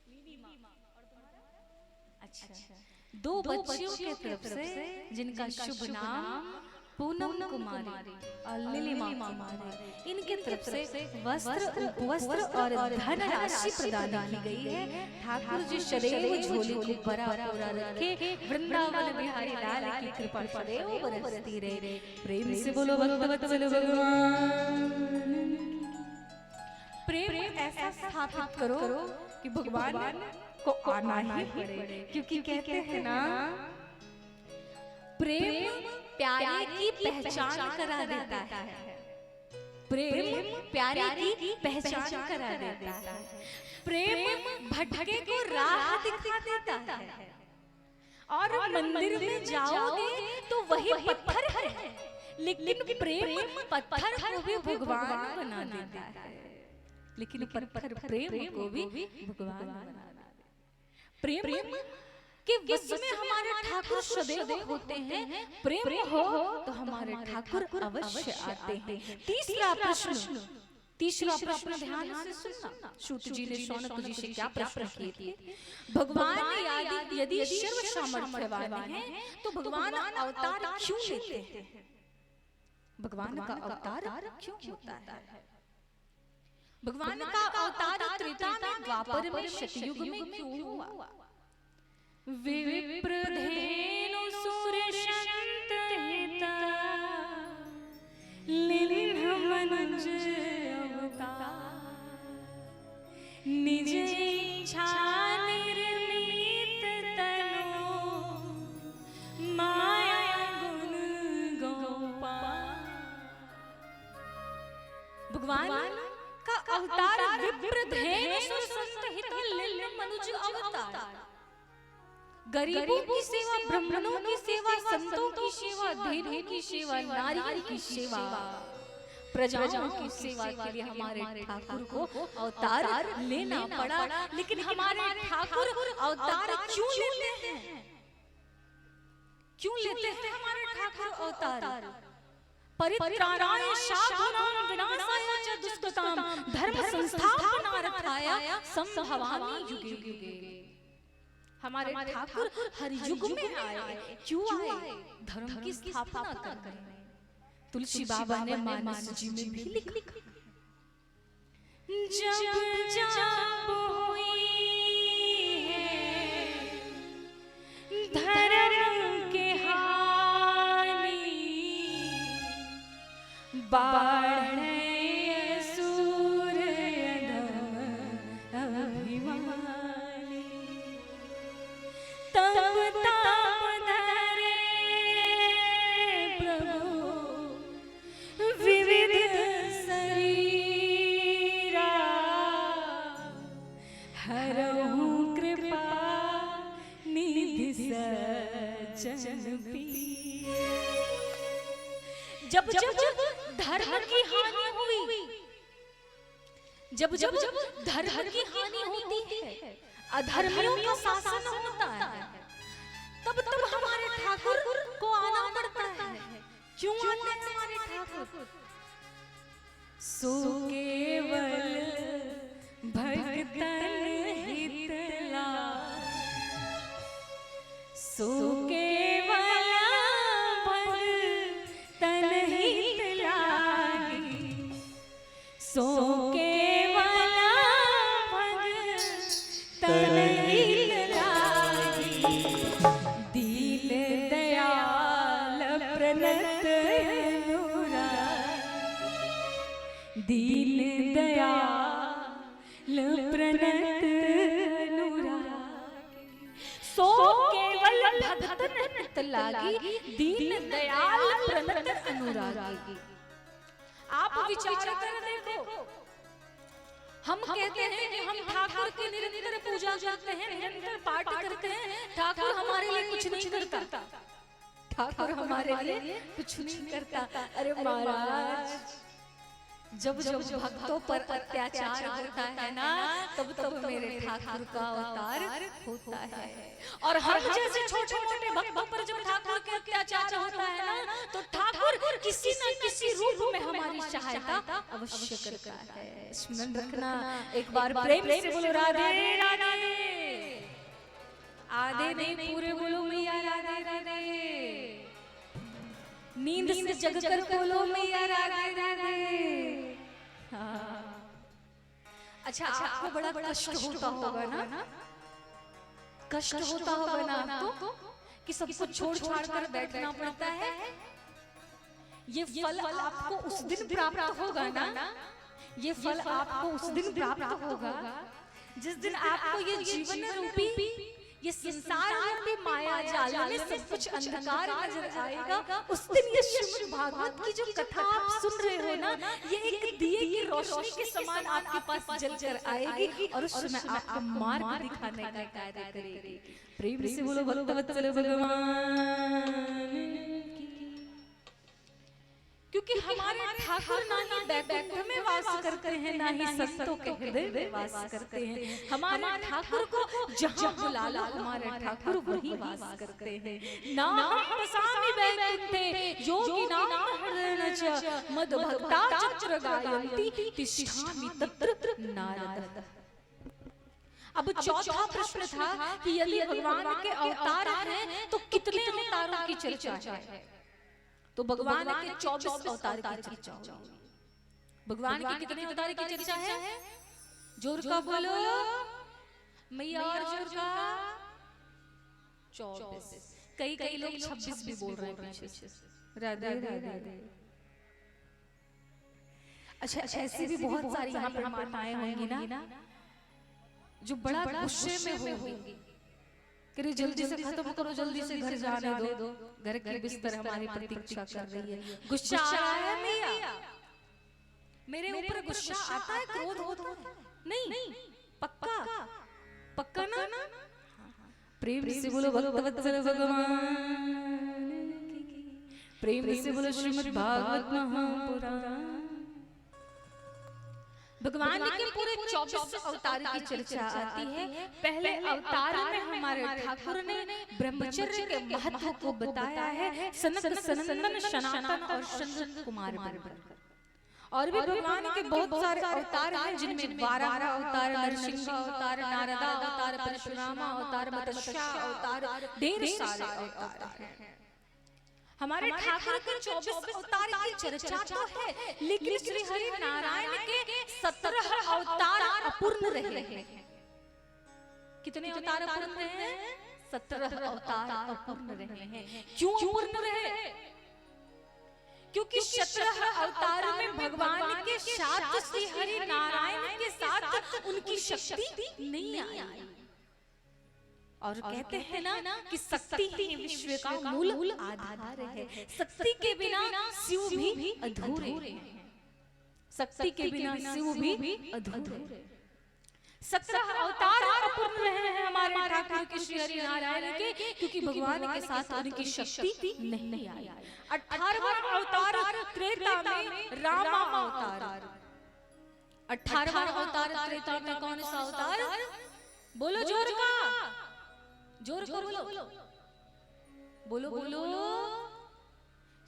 नीलिमा। और तुम्हारा? अच्छा, दो बच्चियों की तरफ से जिनका शुभ नाम पूनम कुमारी और नीलिमा कुमारी, इनके तरफ से वस्त्र और धन राशि प्रदान की गई है। ठाकुर जी सदैव झोली को भरा पूरा रखे, वृंदावन बिहारी लाल की कृपा सदैव बरसती रहे। प्रेम से बोलो भगवत्सल भगवान। प्रेम ऐसा स्थापित करो कि भगवान को आना ही पड़े, क्योंकि कहते हैं ना, प्रेम प्यारे की पहचान करा देता है। प्रेम प्यारे की पहचान करा देता है। प्रेम भटके को राह दिखा देता है। और मंदिर में जाओगे तो वही पत्थर है, लेकिन प्रेम पत्थर को भी भगवान बना देता है। लेकिन पत्थर प्रेम को भी भगवान बना देता है। प्रेम कि वश में हमारे ठाकुर सदैव होते हैं। प्रेम हो तो हमारे ठाकुर अवश्य आते हैं। तीसरा प्रश्न ध्यान से सुनना। सूत जी ने शौनक जी से क्या प्रश्न किए थे? भगवान यदि सर्व सामर्थ्यवान हैं तो भगवान अवतार क्यों लेते हैं? भगवान का अवतार क्यों होता है? भगवान का अवतार त्रेता में, द्वापर में, सतयुग में क्यों हुआ? विप्रधेनु सूर्यशंत हिता लीलिन्हमनुज अवतार, निज इच्छा निर्मित तनु माया गुण गोपाल। भगवान का अवतार विप्रधेनु सूर्यशंत हिता लीलिन्हमनुज अवतार। गरीबों की सेवा, ब्राह्मणों की सेवा, संतों की सेवा, धेनु की सेवा, नारियों की सेवा, प्रजाओं की सेवा के लिए हमारे ठाकुर को अवतार लेना पड़ा। लेकिन हमारे ठाकुर अवतार क्यों लेते हैं? क्यों लेते हैं हमारे ठाकुर अवतार? परित्राणाय साधूनां विनाशाय च दुष्कृतां धर्म संस्थापनार्थाय संभवामि युगे युगे। हमारे ठाकुर हर युग में आए। क्यों आए? धर्म की स्थापना करने। तुलसी बाबा ने मानस जी में भी लिखा, जब जब हुई है धर्म बचन पिए। जब जब धर्म की हानि हुई, जब जब धर्म की हानि होती है, अधर्मियों का शासन होता है, तब तब हमारे ठाकुर को आना पड़ता है। क्यों आते हैं हमारे ठाकुर? सो केवल भगतन हित लाए, सो केवल भगतन हित लाए, सो केवल भगतन हित लाए। दीन दयाल प्रणत दीन दयाल प्रणत अनुरागी, सो केवल भगतन हित लागी, दीन दयाल प्रणत अनुरागी। आप विचार कर देखो, हम कहते हैं कि हम ठाकुर की निरंतर पूजा करते हैं, निरंतर पाठ करते हैं, ठाकुर हमारे लिए कुछ नहीं करता, ठाकुर हमारे लिए कुछ नहीं करता। अरे महाराज, जब जब भक्तों पर अत्याचार होता है ना, तब तब मेरे ठाकुर का अवतार होता है। और हम जैसे छोटे मोटे भक्तों पर जब ठाकुर के अत्याचार होता है ना, तो ठाकुर किसी न किसी रूप में हमारी सहायता अवश्य करता है। स्मरण रखना। एक बार प्रेम से बोलो राधे राधे। आधे नहीं पूरे बोलो मैया राधे राधे। नींद से जग कर बोलो मैया राधे राधे। अच्छा, आपको बड़ा कष्ट होता होगा ना, कष्ट होता होगा ना आपको कि सब कुछ छोड़ छाड़ कर बैठना पड़ता है। ये फल आपको उस दिन प्राप्त होगा ना, ये फल आपको उस दिन प्राप्त होगा जिस दिन आपको ये जीवन रूपी, ये संसार रूपी माया जाल में सब कुछ अंधकार नजर आएगा। उस दिन ये श्रीमद् भागवत की जो कथा आप सुन रहे हो ना, ये एक दिए की रोशनी के समान आपके पास जल कर आएगी और उस समय आपको मार्ग दिखाने का कार्य करेगी। प्रेम से बोलो भक्तवत्सल भगवान की। क्योंकि हमारे ठाकुर ना ही बैकुंठ में वास करते हैं, ना ही संतों के हृदय में वास करते हैं। हमारे ठाकुर को जहाँ बुला लो, हमारे ठाकुर वहीं वास करते हैं। नाम बसामि बैकुंठे योगिनां हृदयश्च मद्भक्ता चक्र गायन्ति तिष्ठामि तत्र नारदः। अब चौथा प्रश्न था कि यदि भगवान के अवतार हैं तो कितने अवतारों की चर्चा है? तो भगवान के 24 अवतार की चर्चा होगी। भगवान के कितने अवतार की चर्चा है? जोर का बोलो मैया, और जोर का 24। कई लोग 26 भी बोल रहे हैं पीछे से। राधे राधे। अच्छा, ऐसी भी बहुत सारी यहाँ पर माताएं होंगी ना जो बड़ा गुस्से में होंगी कि जल्दी से खत्म करो, जल्दी से घर जाने दो, घर के बिस्तर हमारी प्रतीक्षा कर रही है। गुस्सा आ रहा है मैया, मेरे ऊपर गुस्सा आता है, क्रोध होता है? नहीं, पक्का पक्का ना। प्रेम से बोलो भक्तवत्सल भगवान की। प्रेम से बोलो श्रीमद् भागवत महापुराण। भगवान के पूरे 24 अवतार की चर्चा आती है। पहले अवतार में हमारे ठाकुर ने ब्रह्मचर्य के महत्व को बताया है, सनक सनंदन सनातन और चंद्र कुमार बनकर। और भी भगवान के बहुत सारे अवतार हैं, जिनमें 12 अवतार, नरसिंह अवतार, नारदा अवतार, परशुराम अवतार, मत्स्य अवतार, ढेर सारे अवतार हैं। हमारे ठाकुर के 24 अवतार की चर्चा तो है, लेकिन श्री हरि नारायण के 17 अवतार अपूर्ण रहे हैं। कितने अवतार अपूर्ण रहे हैं? 17 अवतार अपूर्ण रहे हैं। क्यों अपूर्ण रहे? क्योंकि 17 अवतार में भगवान के साथ श्री हरि नारायण के साथ उनकी शक्ति नहीं आई। और कहते हैं ना कि शक्ति ही विश्व का मूल आधार है। शक्ति के बिना शिव भी अधूरे हैं। शक्ति के बिना शिव भी अधूरे। 17 अवतार अपूर्ण रहे हैं हमारे ठाकुर के श्री हरि नारायण के, क्योंकि भगवान के साथ उनकी शक्ति नहीं आई। 18वां अवतार त्रेता में रामा अवतार। 18वां अवतार त्रेता में कौन सा अवतार? बोलो जोर का, जोर कर बोलो, बोलो बोलो।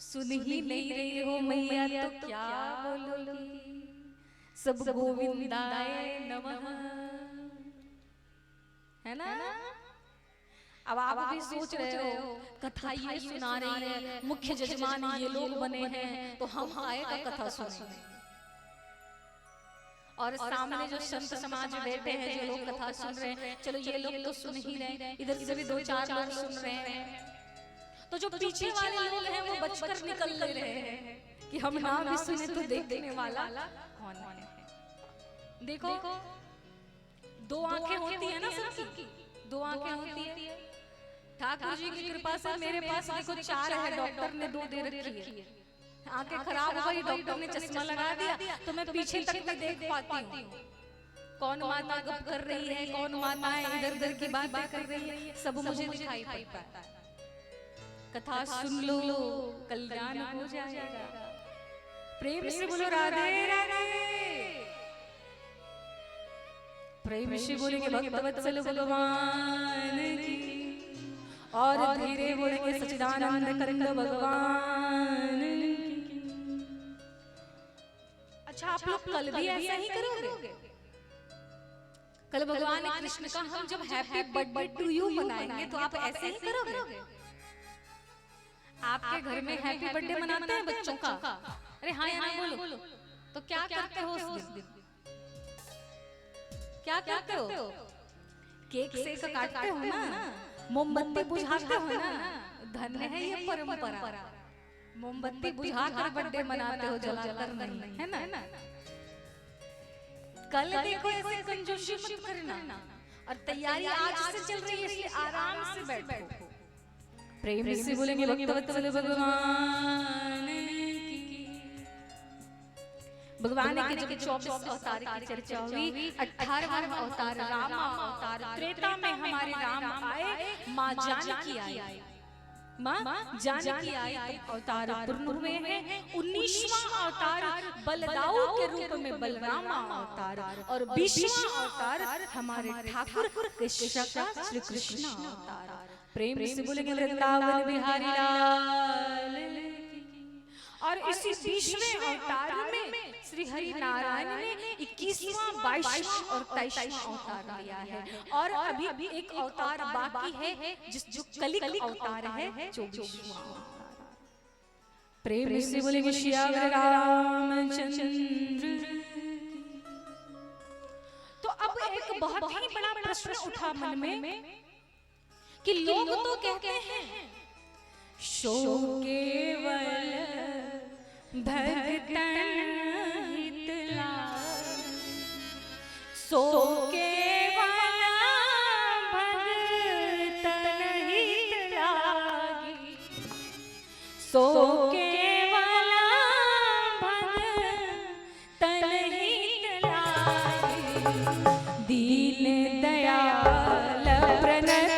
सुन ही नहीं रही हो मैया तो क्या बोलोगी? सब गोविंदाय नमः, है ना? अब आप भी सोच रहे हो कथा ये सुना रही है, मुख्य जजमान ये लोग बने हैं, तो हम आए का कथा सुने। और सामने जो संत समाज बैठे हैं, जो लोग कथा सुन रहे हैं, चलो ये लोग तो सुन ही रहे, इधर से भी 2-4 लोग सुन रहे हैं, तो जो पीछे वाले लोग हैं वो बचकर निकल रहे हैं कि हम ना भी सुने तो देखने वाला कौन है। देखो 2 आंखें होती है ना सबकी, 2 आंखें होती है। ठाकुर जी की कृपा से मेरे पास देखो 4 है, डॉक्टर ने 2 दे रखी है। आंखें खराब हो गई, डॉक्टर ने चश्मा लगा दिया, तो मैं पीछे तक भी देख पाती हूँ। कौन माता गप कर रही है, कौन माता इधर उधर की बातें कर रही है, सब मुझे दिखाई पड़ता है। कथा सुन लो, कल्याण हो जाएगा। प्रेम से बोलो राधे राधे, प्रेम से बोलेंगे भक्तवत्सल भगवान की, और धीरे बोलेंगे सच्चिदानंद कंद भगवान की। अच्छा, आप लोग कल भी ऐसा ही करोगे? कल भगवान कृष्ण का हम जब हैप्पी बर्थडे टू यू मनाएंगे तो आप ऐसे ही करोगे? आपके घर में हैप्पी बर्थडे मनाते हैं बच्चों का? अरे हाँ या ना बोलो। तो क्या करते हो उस दिन? क्या करते हो? केक से काटते हो ना, मोमबत्ती बुझाते हो ना। धन्य है ये परंपरा, मोमबत्ती बुझाकर बर्थडे मनाते हो, जलाकर नहीं, है ना? कल देखो ऐसे कंजूसी मत करना, और तैयारी आज से चल रही है, इसलिए आराम से बैठो। प्रेम से बोलेंगे भक्तवत्सल भगवान की। भगवान के जब 24 अवतार की चर्चा हुई, 18वां अवतार रामा अवतार, त्रेता में हमारे राम आए, माँ जानकी आई। माँ जानकी आई तो अवतार पूर्ण हुए हैं। 19वां अवतार बलदाऊ के रूप में बलरामा अवतार, और 20वां अवतार हमारे ठाकुर कृष्ण का श्री कृष्ण अवतार। प्रेम से बोलेंगे वृंदावन बिहारी लाल की। और इसी 20वें अवतार में श्री हरि नारायण ने 21वां, 22वां और 23वां अवतार लिया है, और अभी एक अवतार बाकी है, जो कलिक अवतार है, 24वां अवतार। प्रेम से बोलेंगे श्यावर रामचंद्र। तो अब एक बहुत ही बड़ा प्रश्न उठा मन में कि लोग तो कहते हैं शो केवल भक्तन हितला, सो केवल भक्तन हितलागी, सो केवल भक्तन हितलागी। दीन दयाल प्रणत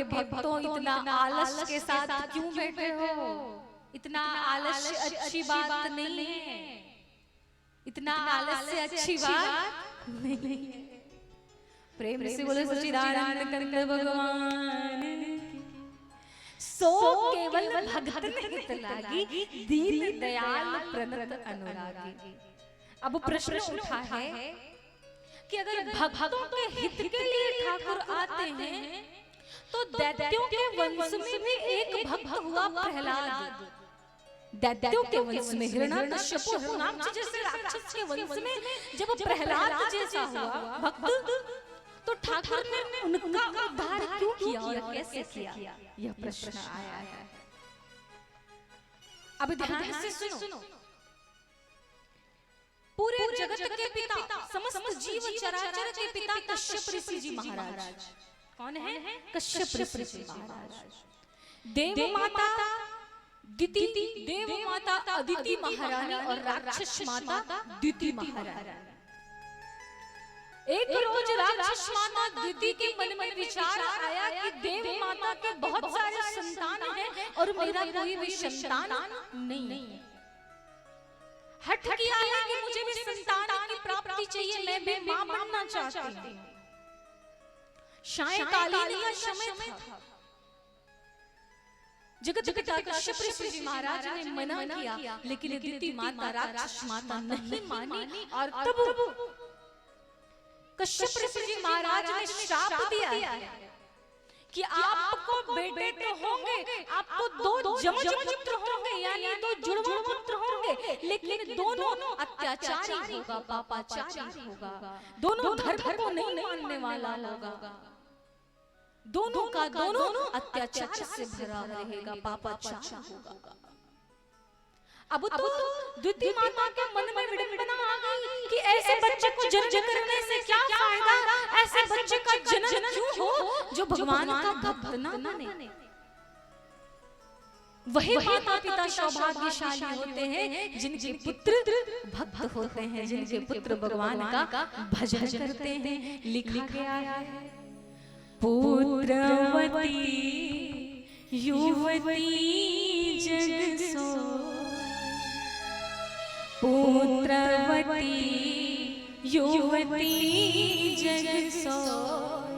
भक्तों इतना आलस के साथ क्यों बैठे हो? इतना आलस अच्छी बात नहीं है, इतना आलस से अच्छी बात नहीं है। प्रेम से बोले सच्चिदानंद कंद भगवान की। सो केवल भगत हित लागी, दीन दयाल प्रणत अनुरागी। अब प्रश्न उठा है कि अगर भक्तों के हित के लिए ठाकुर आते हैं तो दैत्यों के वंश में भी एक भक्त हुआ प्रहलाद। दैत्यों के वंश में हिरण्याकश्यप हिरण्याक्ष जैसे राक्षस के वंश में जब प्रहलाद जैसा हुआ भक्त, तो ठाकुर ने उनका उद्धार क्यों किया और कैसे किया, यह प्रश्न आया है। अब ध्यान से सुनो। पूरे जगत के पिता, समस्त जीव चराचर के पिता कश्यप ऋषि जी महाराज। कौन है? कश्यप ऋषि जी महाराज। देव माता दिति, देव माता अदिति महारानी और राक्षस माता दिति महारानी। एक रोज राक्षस माता दिति के मन में विचार आया कि देव माता के बहुत सारे संतान हैं और मेरा कोई भी संतान नहीं है। हट किया है कि मुझे भी संतान की प्राप्ति चाहिए, मैं भी मां बनना चाहती हूँ। सायंकालीन का समय था। जगत पिता कश्यप ऋषि जी महाराज ने मना किया, लेकिन दिति माता राक्षस माता नहीं मानी और तब कश्यप ऋषि जी महाराज ने श्राप दिया कि आपको बेटे तो होंगे, आपको दो जमज पुत्र होंगे, यानी दो जुड़वा पुत्र होंगे, लेकिन दोनों अत्याचारी होगा, पापाचारी होगा, दोनों धर्म को नहीं मानने वाला होगा, दोनों का दोनों अत्याचार से भरा रहेगा, पापाचार होगा। अब तो द्वितीय माता के मन में विडंबना आ गई कि ऐसे बच्चे को जन्म करने से क्या फायदा, ऐसे बच्चे का जन्म क्यों हो जो भगवान का भक्त ना बने। वही माता पिता सौभाग्यशाली होते हैं जिनके पुत्र भक्त होते हैं, जिनके पुत्र भगवान का भजन करते हैं। लिखा गया है पुत्रवती युवती जग सोई, पुत्रवती युवती जग सोई,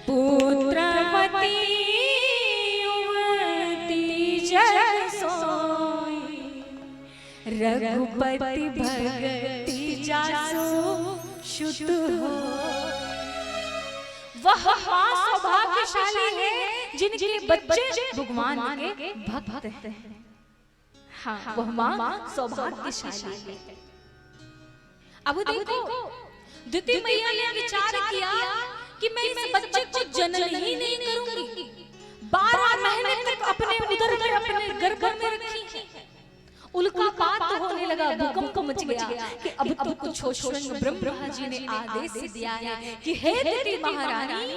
पुत्रवती युवती जग सोई, रघुपति भगति जासु शुद्ध हो। वह मां सौभाग्यशाली है जिनके बच्चे भगवान के भक्त हैं। हाँ, वह मां सौभाग्यशाली है। अब देखो दिति मैया ने विचार किया कि मैं इस बच्चे को जन्म ही नहीं करूंगी। 12 महीने तक अपने उदर में, अपने गर्भ में रखी। उल्कापात होने लगा, भूकंप मच गया कि अब तो कुछ हो। स्वयं ब्रह्मा जी ने आदेश दिया है कि हे दिति महारानी,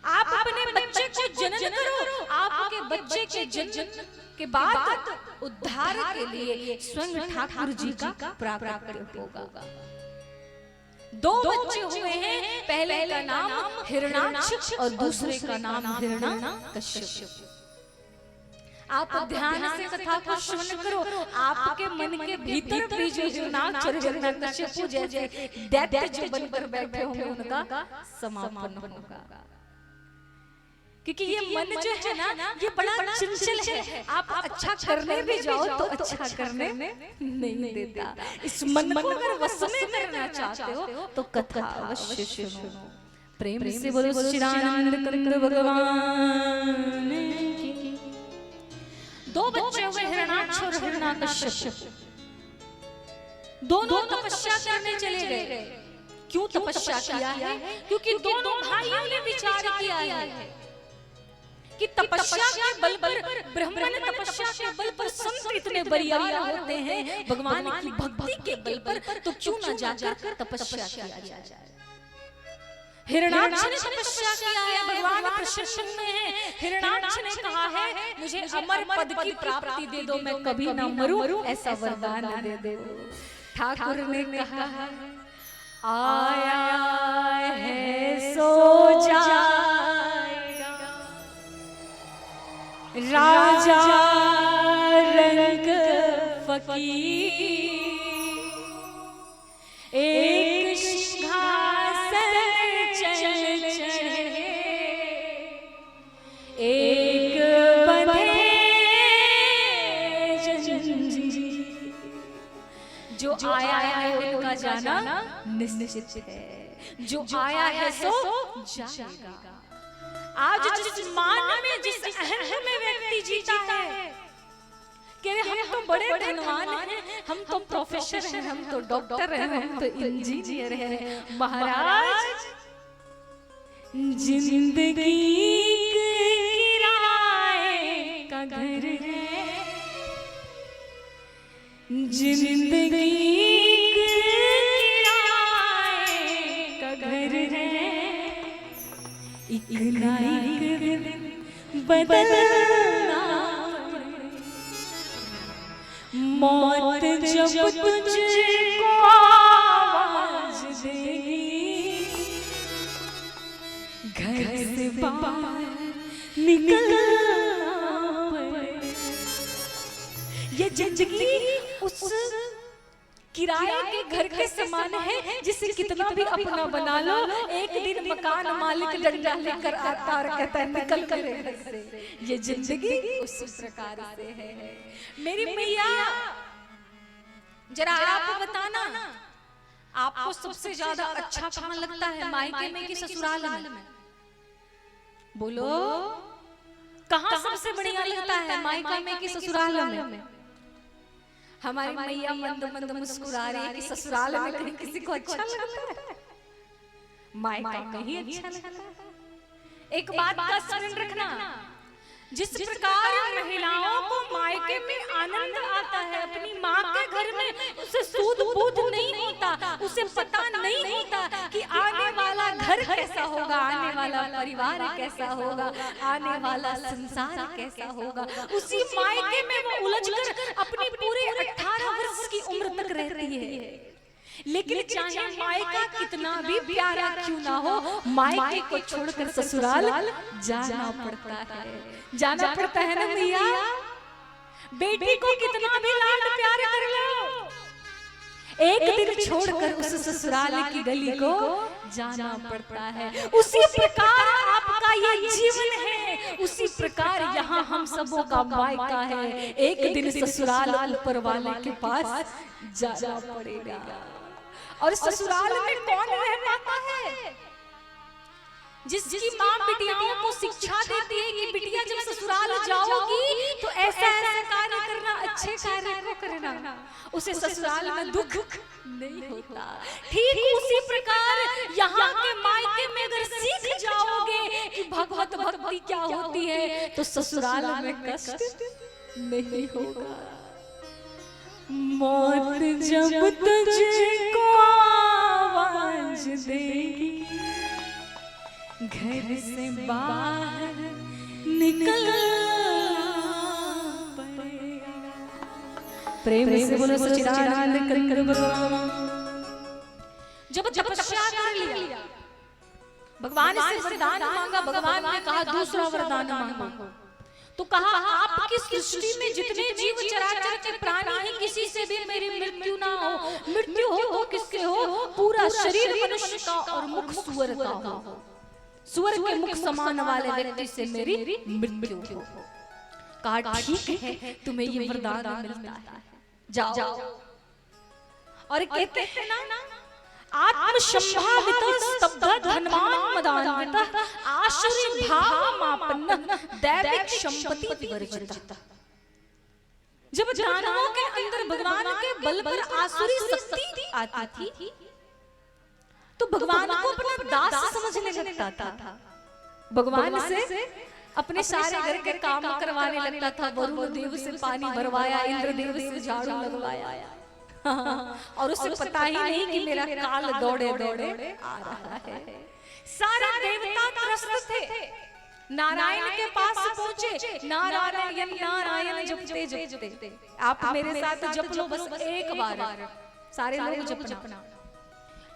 आप अपने बच्चे को जन्म करो। आपके बच्चे के जन्म के बाद उद्धार के लिए स्वयं ठाकुर जी का प्राकट्य होगा। 2 बच्चे हुए हैं, पहले का नाम हिरण्याक्ष और दूसरे का नाम हिरण्याकश्यप। आप ध्यान से कथा को श्रवण करो, आपके मन के भीतर भी जो हिरण्याक्ष और हिरण्याकश्यप जैसे दैत्य जो बनकर बैठे होंगे उनका समापन होगा। क्योंकि ये मन जो है ना, ये बड़ा चंचल है। आप अच्छा करने भी जाओ तो अच्छा करने नहीं देता। इस मन को अगर वश में करना चाहते हो तो कथा अवश्य सुनो। प्रेम से बोलो सच्चिदानंद कंद भगवान की। 2 बच्चे हुए हिरण्याक्ष और हिरण्याकश्यप। दोनों तपस्या करने चले गए। क्यों तपस्या किया है? क्योंकि दोनों भाइयों ने विचार किया है कि तपस्या के बल पर, ब्रह्मा ने तपस्या के बल पर संत इतने बरियार होते हैं भगवान की भक्ति के बल पर, तो क्यों न जाकर तपस्या किया जाए। हिरण्याक्ष ने तपस्या किया है, भगवान प्रसन्न है। हिरण्याक्ष ने कहा है मुझे अमर पद की प्राप्ति दे दो, मैं कभी ना मरूं, ऐसा वरदान दे दो। ठाकुर ने कहा आया है सो जाएगा, राजा रंग फकीर, एक सिंहासन चढ़े, एक जो आया है उनका जाना निश्चित है, जो आया है सो जाएगा। आज जिस मान में, जिस अहम में व्यक्ति जीता है कि हम तो बड़े धनवान हैं, हम तो प्रोफेसर हैं, हम तो डॉक्टर हैं, हम तो इंजीनियर हैं। महाराज, जिंदगी किराए का घर है, जिंदगी किराए का घर है, एक ना एक दिन बदलना, मौत जब तुझको आवाज देगी, घर से बाहर निकलना पड़े। ये जिंदगी उस किराए के घर के समान है जिसे कितना भी अपना बना लो, एक दिन मकान मालिक डंडा लेकर आता और कहता है निकल कर घर से। ये जिंदगी उस प्रकार से है। मेरी मैया, जरा आप बताना, आपको सबसे ज्यादा अच्छा कहाँ लगता है, मायके में कि ससुराल में? बोलो, कहाँ सबसे बढ़िया लगता है, मायका में कि ससुराल में? हमारी मैया मंद मंद मुस्कुरा रही है कि ससुराल में कहीं किसी को अच्छा लगता है, मायका में ही अच्छा लगता है। एक बात का स्मरण रखना, जिस प्रकार महिलाओं को मायके में आनंद आता है, अपनी माँ के घर में उसे सूद बूद नहीं होता, उसे पता नहीं होता कि आने वाला घर कैसा होगा, आने वाला परिवार कैसा होगा, आने वाला संसार कैसा होगा, उसी मायके में वो उलझकर अपनी पूरे 18 वर्ष की उम्र तक रहती है। लेकिन चाहे मायका कितना भी प्यारा क्यों ना हो, मायके को छोड़कर ससुराल जाना पड़ता है, जाना पड़ता है ना भैया। बेटी को कितना भी लाड प्यार कर लो, एक दिन छोड़कर उस ससुराल की गली को जाना पड़ता है। उसी प्रकार आपका ये जीवन है, उसी प्रकार यहाँ हम सबों का मायका है। एक दिन ससुराल ऊपर वाले के पास जाना पड़ेगा। और ससुराल में कौन रह पाता है? जिसकी माँ बिटियाओं को शिक्षा देती है कि बिटिया जब ससुराल जाओगी तो ऐसा ऐसा कार्य करना, अच्छे कार्य को करना, उसे ससुराल में दुख नहीं होता। ठीक उसी प्रकार यहाँ के मायके में अगर सीख जाओगे कि भगवत भक्ति क्या होती है तो ससुराल में कष्ट नहीं होगा। मौत जब तुझको आवाज देगी, घर से बाहर निकलना पड़ेगा। प्रेम से बोलो सच्चिदानंद कर भगवान। जब तपस्या कर लिया, भगवान से वरदान मांगा, भगवान ने कहा दूसरा वरदान मांगो। तो कहा आपकी सृष्टि में जितने जीव चराचर के प्राणी हैं, किसी से भी मेरी मृत्यु ना हो, मृत्यु हो तो किसके हो, पूरा शरीर मनुष्य का और मुख सुअर का हो, सुअर के मुख समान वाले व्यक्ति से मेरी मृत्यु हो। कहा ठीक है, तुम्हें ये वरदान मिलता है, जाओ। और कहते हैं ना, आत्मसंभावित स्तब्ध धनवान मदान्वित आश्रय भाव मापन्न दैविक संपत्ति विवर्जित। जब दानवों के अंदर भगवान के बल पर आसुरी शक्ति आती थी तो भगवान को अपना दास समझने लगता था, भगवान से अपने सारे घर के काम करवाने लगता था। वरुण देव से पानी भरवाया, इंद्र देव से झाड़ू लगवाया, और उसे पता ही नहीं कि मेरा काल दौड़े दौड़े आ रहा है। सारे देवता त्रस्त थे, नारायण के पास पहुंचे, नारायण नारायण जपते जपते। आप मेरे साथ जप लो बस एक बार, सारे लोग जपना।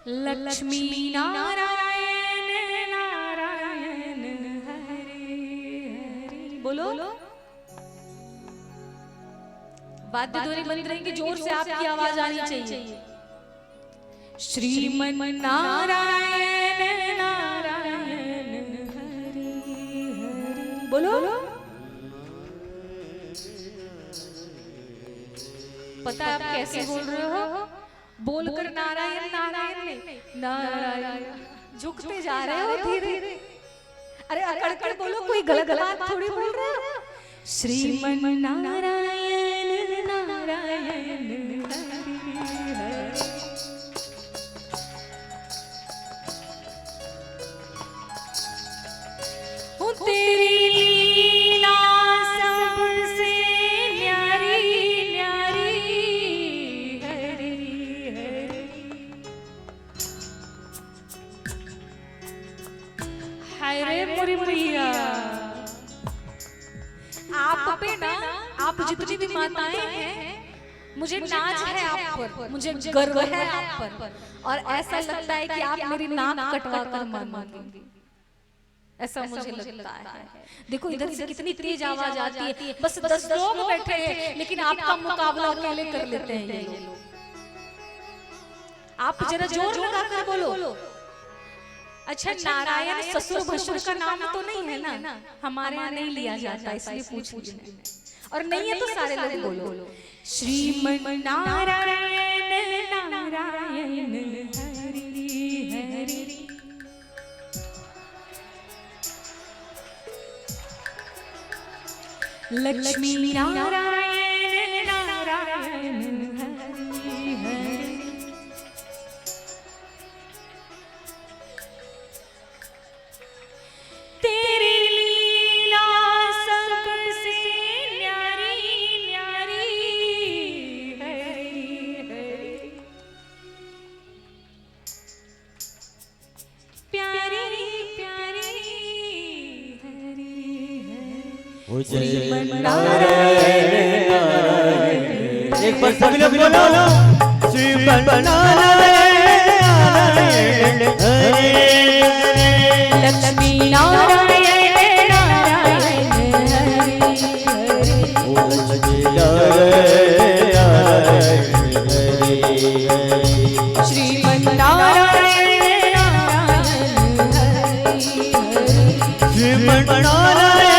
लक्ष्मी नारायण नारायण हरे हरे, बोलो। वाद्य ध्वनि बंद रहेंगे, जोर से आपकी आवाज आनी चाहिए। श्रीमन नारायण नारायण हरे हरे, बोलो। पता है आप कैसे बोल रहे हो? बोलकर नारायण नारायण नहीं, नारायण झुकते जा रहे हो धीरे धीरे। अरे अकड़ कर बोलो, कोई गलत बात थोड़ी बोल रहे हो। श्रीमन नारायण नारायण हरि हरि। तेरी लीला सबसे न्यारी न्यारी हरि हरि। हाय रे मोरी मैया, आप पे ना, आप जितनी भी माताएं हैं, मुझे नाज है आप पर, मुझे गर्व है आप पर, और ऐसा लगता है कि आप मेरी नाक कटवा कर मांगेंगी, ऐसा मुझे लगता है। देखो इधर से कितनी तेज आवाज आती है, बस 10 लोग बैठे हैं लेकिन आपका मुकाबला अकेले कर लेते हैं ये लोग। आप जरा जोर लगा कर बोलो। अच्छा, नारायण ससुर भसुर का नाम तो नहीं है ना, हमारे यहाँ नहीं लिया जाता, इसलिए पूछ लीजिए। और नहीं है तो सारे लोग बोलो, श्रीमन नारायण नारायण हरि हरि। लक्ष्मी नारायण नारायण हरि हरि। तेरी लीला सबसे न्यारी न्यारी हरि हरि। प्यारी प्यारी हरि हरि। श्रीमन नारायण नारायण। एक बार सभी लोग बोलो, श्रीमन नारायण नारायण हरि हरि। लक्ष्मी नारायण नारायण हरि हरि। लक्ष्मी नारायण नारायण हरि हरि। श्रीमन नारायण नारायण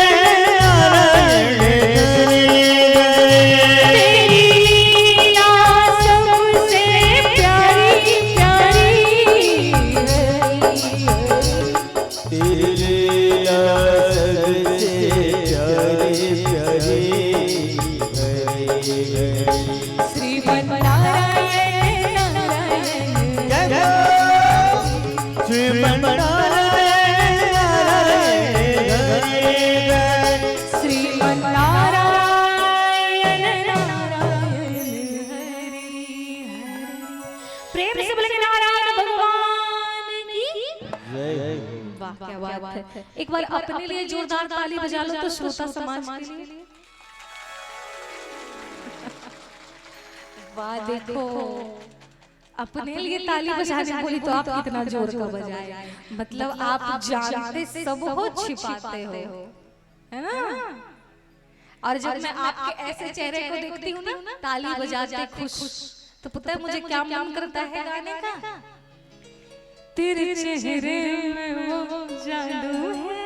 हरि हरि। श्रीमन नारायण एक बार अपने लिए जोरदार ताली बजा लो तो श्रोता समाज के लिए। वाह, देखो अपने लिए ताली बजाने बोली तो आप कितना जोर का बजाए, मतलब आप जानते सब हो छिपाते हो, है ना। और जब मैं आपके ऐसे चेहरे को देखती हूँ ना ताली बजाते खुश, तो पता है मुझे क्या मन करता है गाने का। तेरे चेहरे में वो जादू है।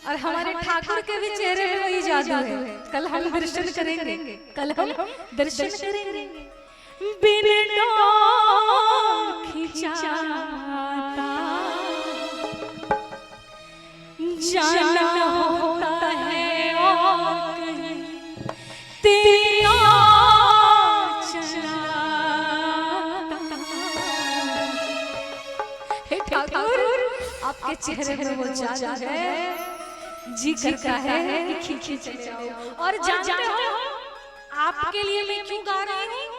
और हमारे ठाकुर के भी चेहरे में वही जादू है। कल हम दर्शन करेंगे, कल हम दर्शन करेंगे। बिन डोर खिंचाता जाना होता है और कहीं तेरा ठाकुर आपके चेहरे में वो जादू है, जी करता है कि खींचे चले जाओ। और जानते हो आपके लिए मैं क्यों गा रही हूँ?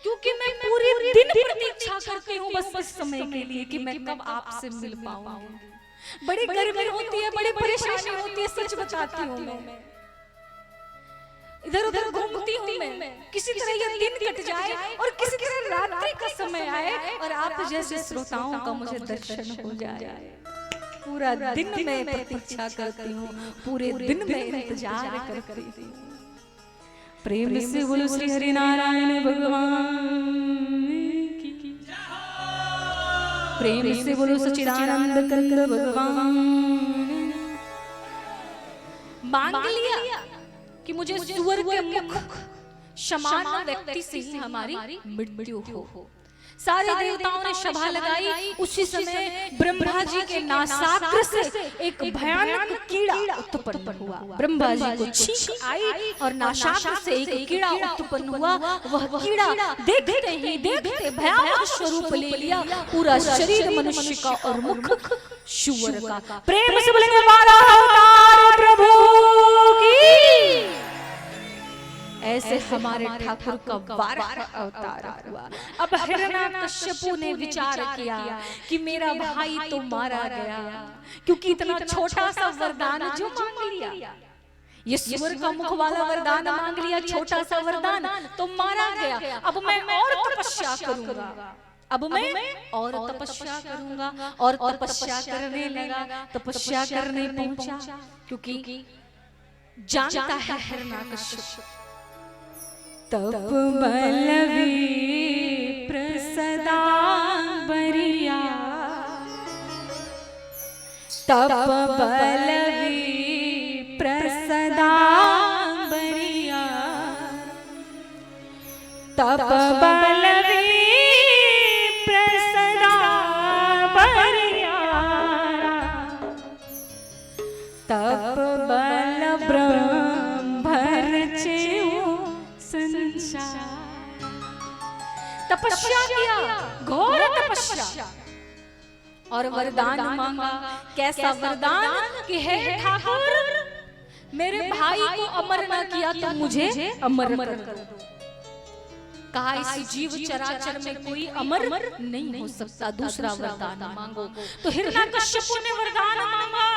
क्योंकि मैं पूरी दिन प्रतीक्षा करती हूँ बस इस समय के लिए कि मैं कब आपसे मिल पाऊंगी। बड़ी गर्मी होती है, बड़ी परेशानी होती है, सच बताती हूँ मैं। इधर उधर घूमती हूँ मैं, किसी तरह ये दिन कट जाए और किसी तरह रात्रि का समय आए और आप जैसे श्रोताओं का मुझे दर्शन हो जाए। पूरा दिन मैं प्रतीक्षा करती हूँ, पूरे दिन मैं इंतजार करती हूँ। प्रेम से बोलो श्री हरि नारायण भगवान की, प्रेम से बोलो सच्चिदानंद कंद भगवान। मांग लिया कि मुझे सुअर के मुख समान व्यक्ति से ही हमारी मृत्यु हो। सारे देवताओं ने सभा लगाई। उसी समय ब्रह्मा जी के नासाग्र से एक भयानक कीड़ा उत्पन्न हुआ। ब्रह्मा जी को छींक आई और नासाग्र से एक कीड़ा उत्पन्न हुआ। वह कीड़ा देखते ही देखते भयानक स्वरूप ले लिया। पूरा शरीर मनुष्य का और मुख सूअर का। प्रेम से बोलेंगे अवतार प्रभु की। ऐसे हमारे ठाकुर का 12 अवतार हुआ। अब हिरण्यकश्यपु ने विचार किया कि मेरा भाई तो मारा गया, क्योंकि इतना छोटा सा वरदान जो मांग लिया, ये सूअर का मुख वाला वरदान मांग लिया, छोटा सा वरदान तो मारा गया। अब मैं और तपस्या करूंगा, अब मैं और तपस्या करूंगा। और तपस्या करने लगा, तपस्या करने पहुंचा, क्योंकि जानता है हिरण्यकश्यप तप बलवी प्रसदा बरिया, तप बलवी प्रसदा बरिया, तप बलवी प्रसदा बरिया, तप बल ब्रह्मर तपस्या किया, घोर तपस्या, और वरदान मांगा। कैसा वरदान कि हे ठाकुर, मेरे भाई को अमर न किया तो मुझे अमर कर दो। कहा इस जीव चराचर में कोई अमर नहीं हो सकता, दूसरा वरदान मांगो। तो हिरण्यकश्यप ने वरदान मांगा,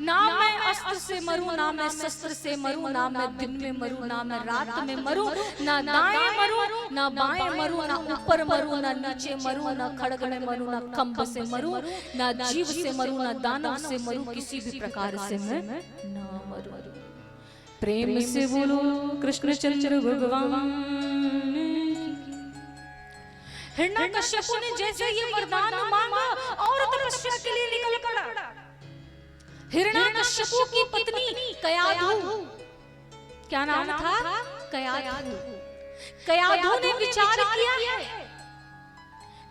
ना मैं अस्त्र से मरूं, ना मैं शस्त्र से मरूं, ना मैं दिन में मरूं, ना मैं रात में मरूं, ना दाएं मरूं, ना बाएं मरूं, ना ऊपर मरूं, ना नीचे मरूं, ना खड़ग में मरूं, ना खंभ से मरूं, ना जीव से मरूं, ना दानव से मरूं, किसी भी प्रकार से मैं ना मरूं। प्रेम से बोलो कृष्णचंद्र भगवान। हिरण्यकश्यप ने जैसे ये वरदान मांगा और तपस्या के लिए निकल पड़ा। हिरण्यकश्यप की पत्नी कयाधु, क्या नाम था? कयाधु। कयाधु ने विचार किया है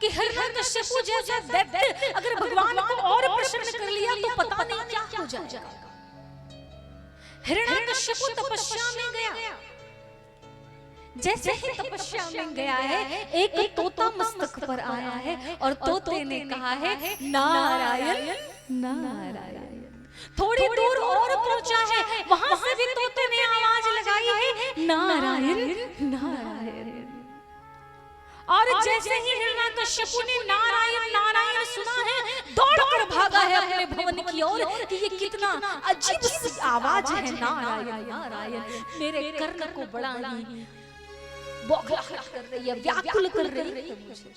कि हिरण्यकश्यप जैसा दैत्य अगर भगवान को और प्रसन्न कर लिया तो पता नहीं क्या हो जाएगा। हिरण्यकश्यप तपस्या में गया। जैसे ही तपस्या में गया है, एक तोता मस्तक पर आया है और तोते ने कहा है नारायण नारायण। थोड़ी दूर और पहुंचा है, वहां से भी तोते ने आवाज लगाई है नारायण नारायण। और जैसे ही हिरण्यकश्यप ने नारायण नारायण सुना है, दौड़कर भागा है अपने भवन की ओर कि ये कितना अजीब सी आवाज है नारायण नारायण, मेरे कर्ण को बड़ा ही बौखला कर रही है, व्याकुल कर रही है मुझे।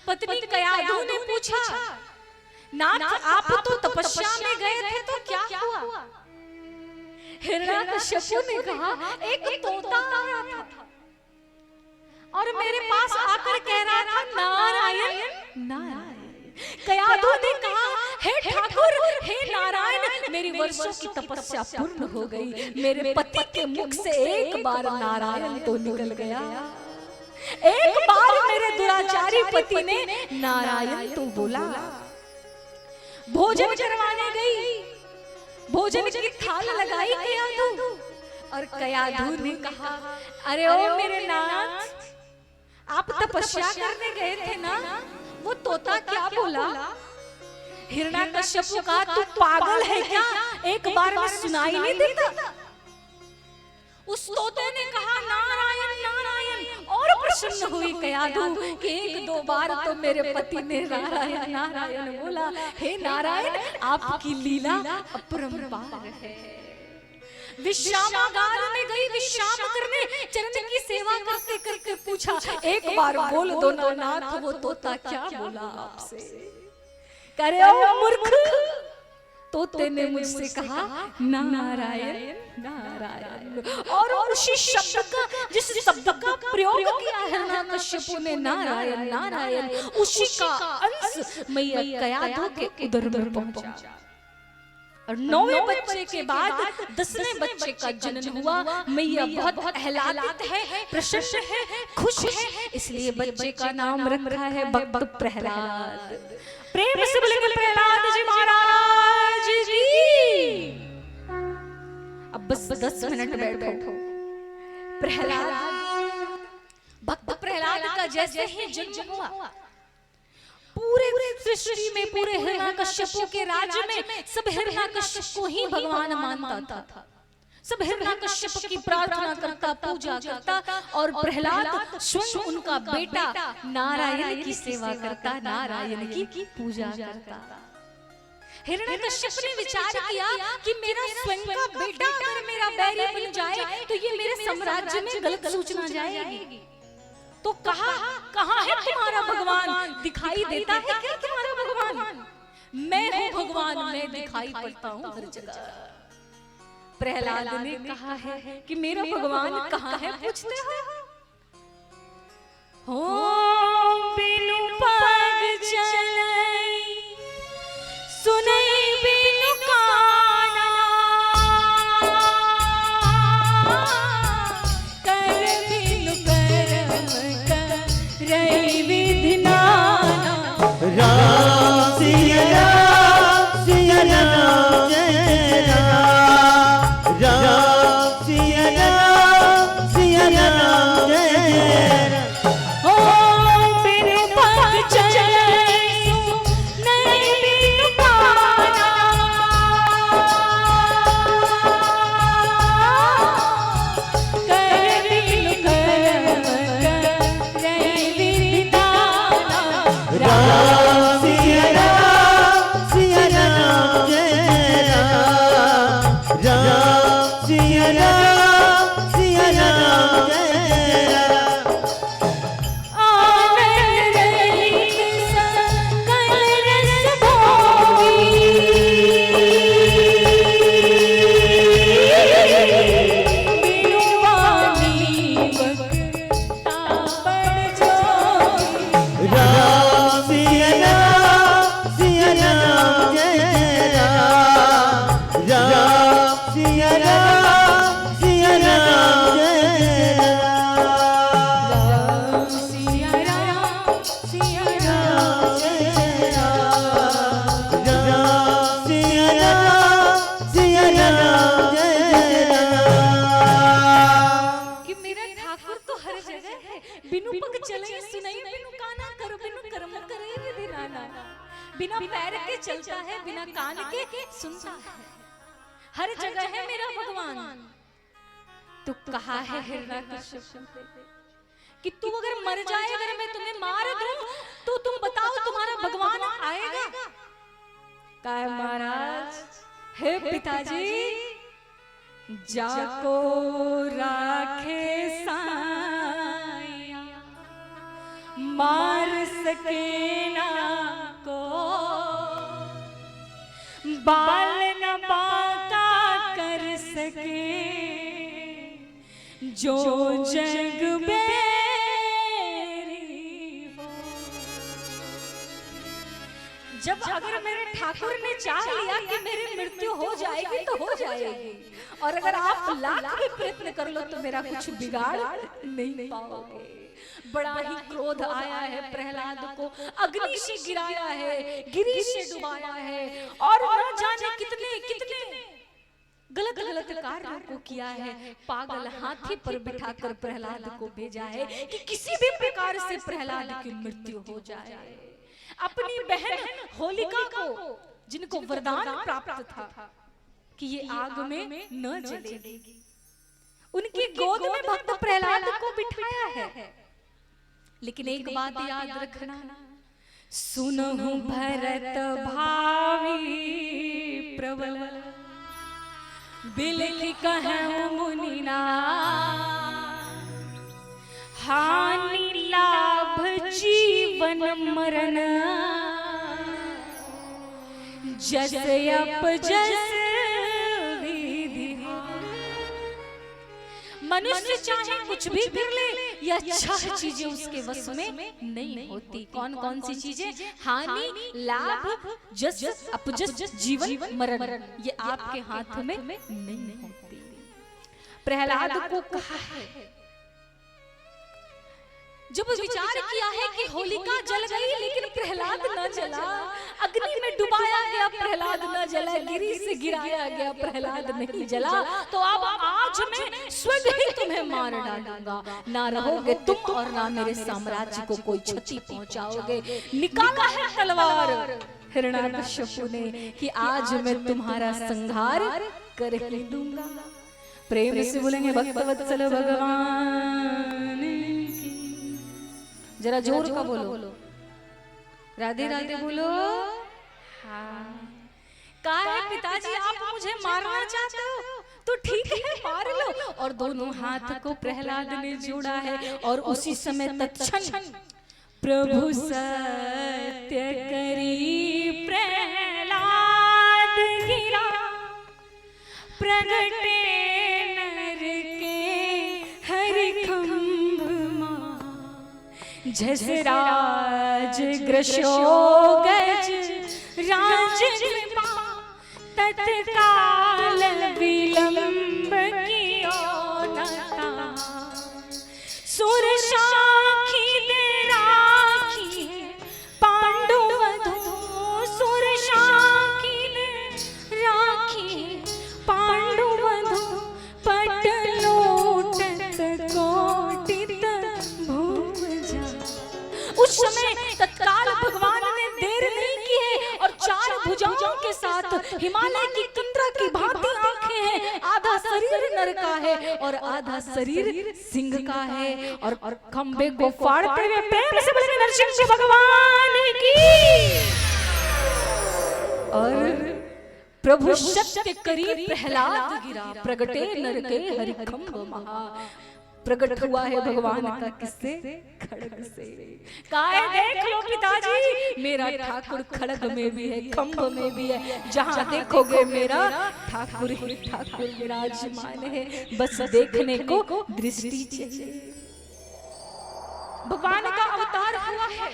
पत्नी कयाधु ने पूछा, नाथ आप तो तपस्या में गए थे तो क्या हुआ? हिरण्यकश्यप ने कहा एक तोता आया था और मेरे पास आकर कह रहा था नारायण नारायण। कयाधु ने कहा हे ठाकुर हे नारायण, मेरी वर्षों की तपस्या पूर्ण हो गई, मेरे पति के मुख से एक बार नारायण तो निकल गया, एक बार मेरे दुराचारी पति ने नारायण तो बोला। भोजन करवाने गई, भोजन की थाल लगाई कयाधु और कयाधु ने कहा अरे ओ मेरे नाथ, आप तपस्या करने गए थे ना, वो तोता क्या बोला? हिरण्यकश्यप का तू पागल है क्या, एक बार में सुनाई नहीं देता? उस तोते ने कहा नारायण नारायण और प्रसन्न हुई कयाधु कि एक दो बार तो मेरे पति ने नारायण नारायण बोला। हे नारायण आपकी लीला अपरंपार है। विश्रामागार में गई विश्राम करने, चरण की सेवा करते करते पूछा एक बार बोल दो ना नाथ वो तोता क्या बोला आपसे? करे ओ मूर्ख, तोते ने मुझसे कहा नारायण नारायण, और उसी शब्द का जिस शब्द का प्रयोग किया है हिरण्यकश्यप ने नारायण नारायण, उसी का अंश मैया कयाधु के उदर में पहुंचा। और 9वें बच्चे के बाद 10वें बच्चे का जन्म हुआ। मैया बहुत आह्लादित है, प्रसन्न है, खुश है, इसलिए बच्चे का नाम रखा है भक्त प्रहलाद। प्रेम से बोलेंगे प्रहलाद जी महाराज की। अब बस 10 मिनट बैठो। प्रहलाद, भक्त प्रहलाद का जैसे ही जन्म हुआ, पूरे सृष्टि में, पूरे हिरण्यकश्यपों के राज्य में सब हिरण्यकश्यप को ही भगवान मानता था। सब हिरण्यकश्यप की प्रार्थना करता, पूजा करता, और प्रहलाद स्वयं उनका बेटा नारायण की सेवा करता, नारायण की पूजा करता। हिरण्यकश्यप ने विचार किया कि मेरा स्वयं का बेटा अगर मेरा बैरी बन जाए तो ये मेरे साम्राज्य में गलत सूचना जाएगी। तो कहा, कहाँ है तुम्हारा भगवान? दिखाई देता है क्या तुम्हारा भगवान? मैं हूँ भगवान, मैं दिखाई पड़ता हूँ हर जगह। प्रहलाद ने कहा है कि मेरा भगवान कहाँ है पूछते हो? बिनु पग चलई सुनई बिनु काना, कर बिनु करम करई विधि नाना। राम सिया राम सिया राम जय राम, राम सिया राम सिया राम जय राम। ओ बिनु पग चलई सुनई बिनु काना, कर बिनु करम करई विधि नाना। राम सिया राम सिया राम जय राम, राम सिया राम सिया राम जय राम। आनंद रहित सकल रस भोगी, बिनु वाणी वक्ता बड़ जोगी। राम सिया राम सिया राम जय राम, राम सिया राम सिया राम जय राम। सिया राम सिया राम राम जय राम, राम सिया राम सिया राम जय राम। कि मेरा ठाकुर तो हर जगह है। बिनु पग चले सुनई बिनु काना, कर बिनु कर्म करे विधि नाना। बिना पैर के चलता है, बिना कान के सुनता है, हर जगह है मेरा भगवान। तो कहा है हिरण्यकश्यप कि तू अगर मर जाए, अगर मैं तुम्हें मार दूं, तो तुम बताओ तुम्हारा भगवान आएगा? काय महाराज, हे पिताजी, जाको राखे साया, मार सके ना को, बाल न बाका कर सके, जो जग बेरी हो। जब अगर मेरे ठाकुर ने चाह लिया कि मेरी मृत्यु हो जाएगी तो हो जाएगी, और अगर आप लाख भी प्रयत्न कर लो तो मेरा कुछ बिगाड़ नहीं पाओगे। बड़ा ही क्रोध आया है प्रहलाद को, अग्नि से गिराया है, गिरी से डुबाया है, और न जाने कितने कितने गलत गलत कार्यों को किया है। पागल हाथी पर बिठाकर प्रहलाद को भेजा है कि किसी भी प्रकार से प्रहलाद की मृत्यु हो जाए। अपनी बहन होलिका को, जिनको वरदान प्राप्त था कि ये आग में न जलेगी, उनकी गोद में भक्त प्रहलाद को बिठाया है। लेकिन एक बात याद रखना, सुनहु भरत भावी प्रबल, बिलखि कहूं मुनिना, हानि लाभ जीवन मरण, जस अप जस विधि। मनुष्य चाहे कुछ भी कर ले, ये अच्छा चीजें उसके वश में नहीं होती। कौन कौन सी चीजें? हानि, लाभ, जस, अपजस, जीवन, मरण, ये आपके हाथ में नहीं होती। प्रहलाद को कहा है, जब विचार किया है कि होलिका जल गई लेकिन प्रहलाद न जला, अग्नि में डुबाया गया प्रहलाद न जला, गिरी से गिराया गया प्रहलाद नहीं जला, तो अब आज मैं स्वयं ही तुम्हें मार डालूंगा, ना रहोगे तुम और ना मेरे साम्राज्य को कोई क्षति पहुंचाओगे। निकाला है तलवार हिरण्याकश्यपु ने कि आज मैं तुम्हारा संहार कर ही दूंगा। प्रेम से बोलेंगे भक्तवत्सल भगवान, जरा जोर का बोलो, राधे राधे बोलो। हाँ, कहा है पिताजी आप मुझे मारना चाहते हो तो ठीक है मार लो। और दोनों हाथ को प्रहलाद ने जोड़ा है और उसी समय तत्क्षण प्रभु सत्य करी प्रहलाद गिरा, प्रगटे झसराज ग्रशो गज राज कृपा, तत्काल विलंब कियो नता, सुर साखी दे राखी पांडु वधू, सुर साखी दे राखी पांडु वधू, पट लूटत कोटित उस समय तत्काल भगवान ने देर नहीं की है और चार भुजाओं के साथ हिमालय की तुंद्रा की भांति आंखें हैं, आधा शरीर नर का है और आधा शरीर सिंह का है, और खंबे को फाड़ते हुए प्रेम से बोले नरसिंह भगवान की। और प्रभु सत्य करी प्रहलाद गिरा, प्रगटे नर के हरिखंभ महा, प्रकट हुआ है भगवान का किससे? खड़ग से। काय देख लो पिताजी, मेरा ठाकुर खड़ग में भी है, खंभ में भी है, जहां देखोगे मेरा ठाकुर ही ठाकुर विराजमान है, बस देखने को दृष्टि चाहिए। भगवान का अवतार हुआ है,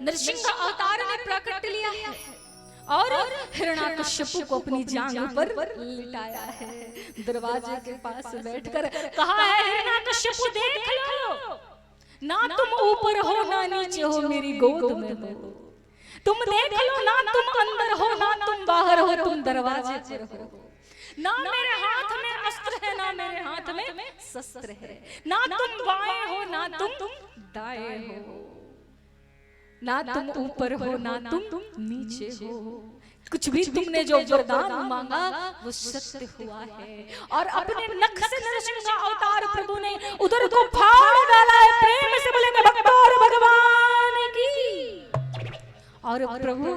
नरसिंह का अवतार ने प्रकट लिया है और हिरण्याकश्यपु को अपनी जांघ पर लिटाया है, दरवाजे के पास बैठकर कहा है हिरण्याकश्यपु देख लो, ना तुम ऊपर हो ना नीचे हो, मेरी गोद में हो, तुम देख लो ना तुम अंदर हो ना तुम बाहर हो, तुम दरवाजे पर हो, ना मेरे हाथ में अस्त्र है ना मेरे हाथ में शस्त्र है, ना तुम बाएं हो ना तुम दाएं हो, ना तुम ऊपर हो ना तुम नीचे हो, कुछ भी तुमने जो वरदान मांगा वो सत्य हुआ है। और अपने नख से नरसिंह का अवतार प्रभु ने उधर को फाड़ डाला है। प्रेम से बोलेंगे भक्तों और भगवान की। और प्रभु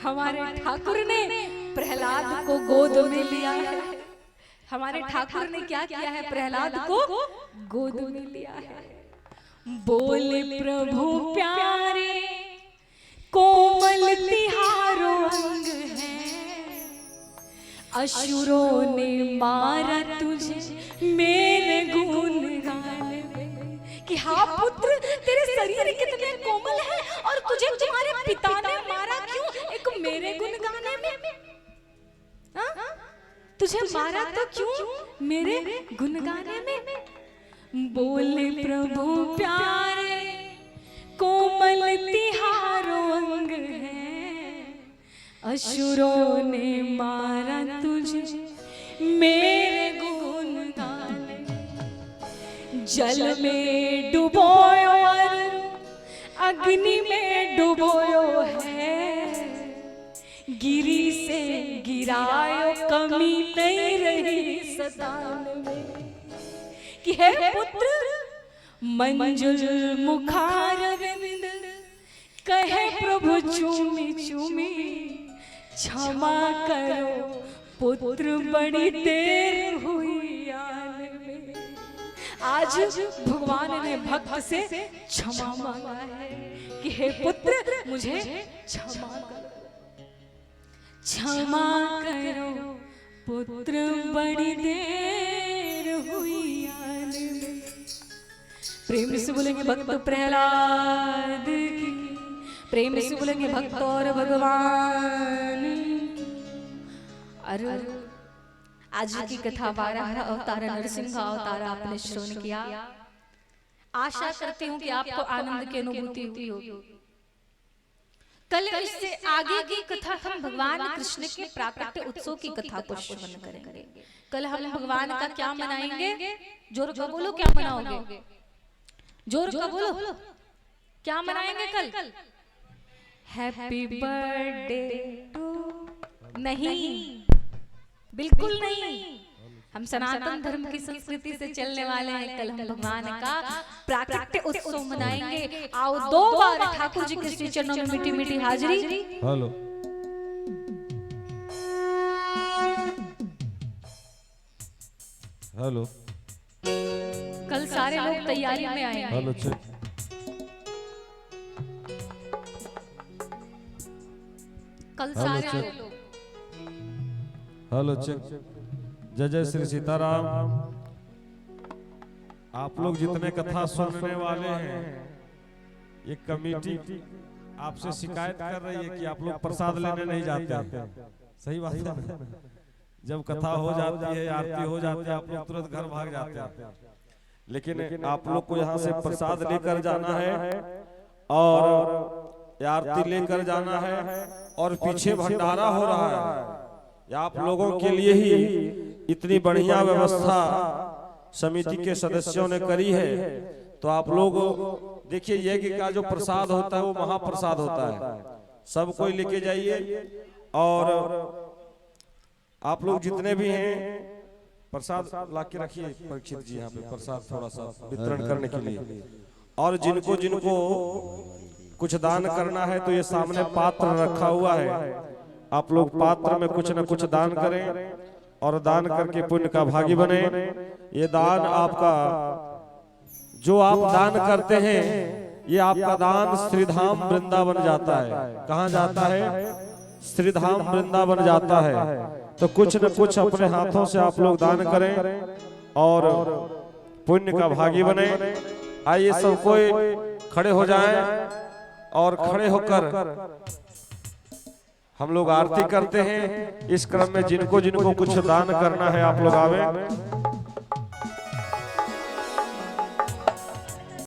हमारे ठाकुर ने प्रहलाद को गोद में लिया है। हमारे ठाकुर ने क्या किया है? प्रहलाद को गोद में लिया है। बोले प्रभु प्यारे कोमल तिहारो अंग है, असुरों ने मारा तुझे मेरे गुण गाने में। कि हाँ पुत्र, तेरे शरीर कितने कोमल है और तुझे तुम्हारे पिता ने मारा क्यों? एक मेरे गुण गाने में। हाँ? तुझे मारा तो क्यों? मेरे गुण गाने में। बोले प्रभु प्यारे कोमल तिहारो अंग है, असुरों ने मारा तुझे मेरे गुण गाने। जल में डुबोयो और अग्नि में डुबोयो है, गिरी से गिरायो कमी नहीं रही सतान में। कि हे पुत्र मंजुल मुखारविंद कहे प्रभु चूमी चूमी, क्षमा करो पुत्र बड़ी देर हुई आने में। आज भगवान ने भक्त से क्षमा मांगा है कि हे पुत्र मुझे क्षमा करो, क्षमा करो पुत्र बड़ी देर हुई प्रेम से बोलेंगे भक्त प्रहलाद की, प्रेम से बोलेंगे भक्त और भगवान की। अरे आज की कथा 12 अवतार नरसिंह अवतार आपने श्रवण किया। आशा करती हूँ कि आपको आनंद की अनुभूति हुई होगी। कल इससे आगे की कथा हम भगवान कृष्ण के प्राकट्य उत्सव की कथा को श्रवण करेंगे। कल हम भगवान का क्या मनाएंगे? जोर का बोलो, क्या मनाओगे? जोर का बोलो, क्या मनाएंगे कल? हैप्पी बर्थडे टू, नहीं बिल्कुल नहीं, हम सनातन धर्म की संस्कृति से चलने वाले हैं। कल हम भगवान का प्राकट्य उत्सव मनाएंगे। आओ 2 बार ठाकुर जी के श्री चरणों में मीठी मीठी हाजिरी। हेलो, हेलो, कल सारे लोग तैयारी में आए हैं। हेलो चेक, कल सारे लोग, हेलो चेक। जय जय श्री सीताराम। आप लोग जितने कथा सुनने वाले हैं, ये कमेटी आपसे शिकायत कर रही है कि आप लोग प्रसाद लेने नहीं जाते। सही बात है ना? जब कथा हो जाती है, आरती हो जाती है, आप लोग तुरंत घर भाग जाते हैं। लेकिन आप लोग को यहाँ से प्रसाद लेकर जाना है और आरती लेकर जाना है, और पीछे भंडारा हो रहा है। आप लोगों के लिए ही इतनी बढ़िया व्यवस्था समिति के सदस्यों ने करी है। तो आप लोग देखिए, यज्ञ का जो प्रसाद होता है वो महाप्रसाद होता है, सब कोई लेके जाइए। और आप लोग जितने भी हैं प्रसाद ला के रखिए। परीक्षित जी यहाँ पे प्रसाद थोड़ा सा वितरण करने के लिए। और जिनको जिनको कुछ दान करना है तो ये सामने पात्र रखा हुआ है, आप लोग पात्र में कुछ न कुछ दान करें और दान करके पुण्य का भागी बने। ये दान आपका, जो आप दान करते हैं, ये आपका दान श्रीधाम वृंदावन जाता है। कहाँ जाता है? श्रीधाम वृंदावन जाता है। तो कुछ न कुछ अपने हाथों से आप लोग दान करें और पुण्य का भागी बने। आइए सब कोई खड़े हो जाएं और खड़े होकर हम लोग आरती करते हैं। इस क्रम में जिनको जिनको कुछ दान करना है आप लोग आवे।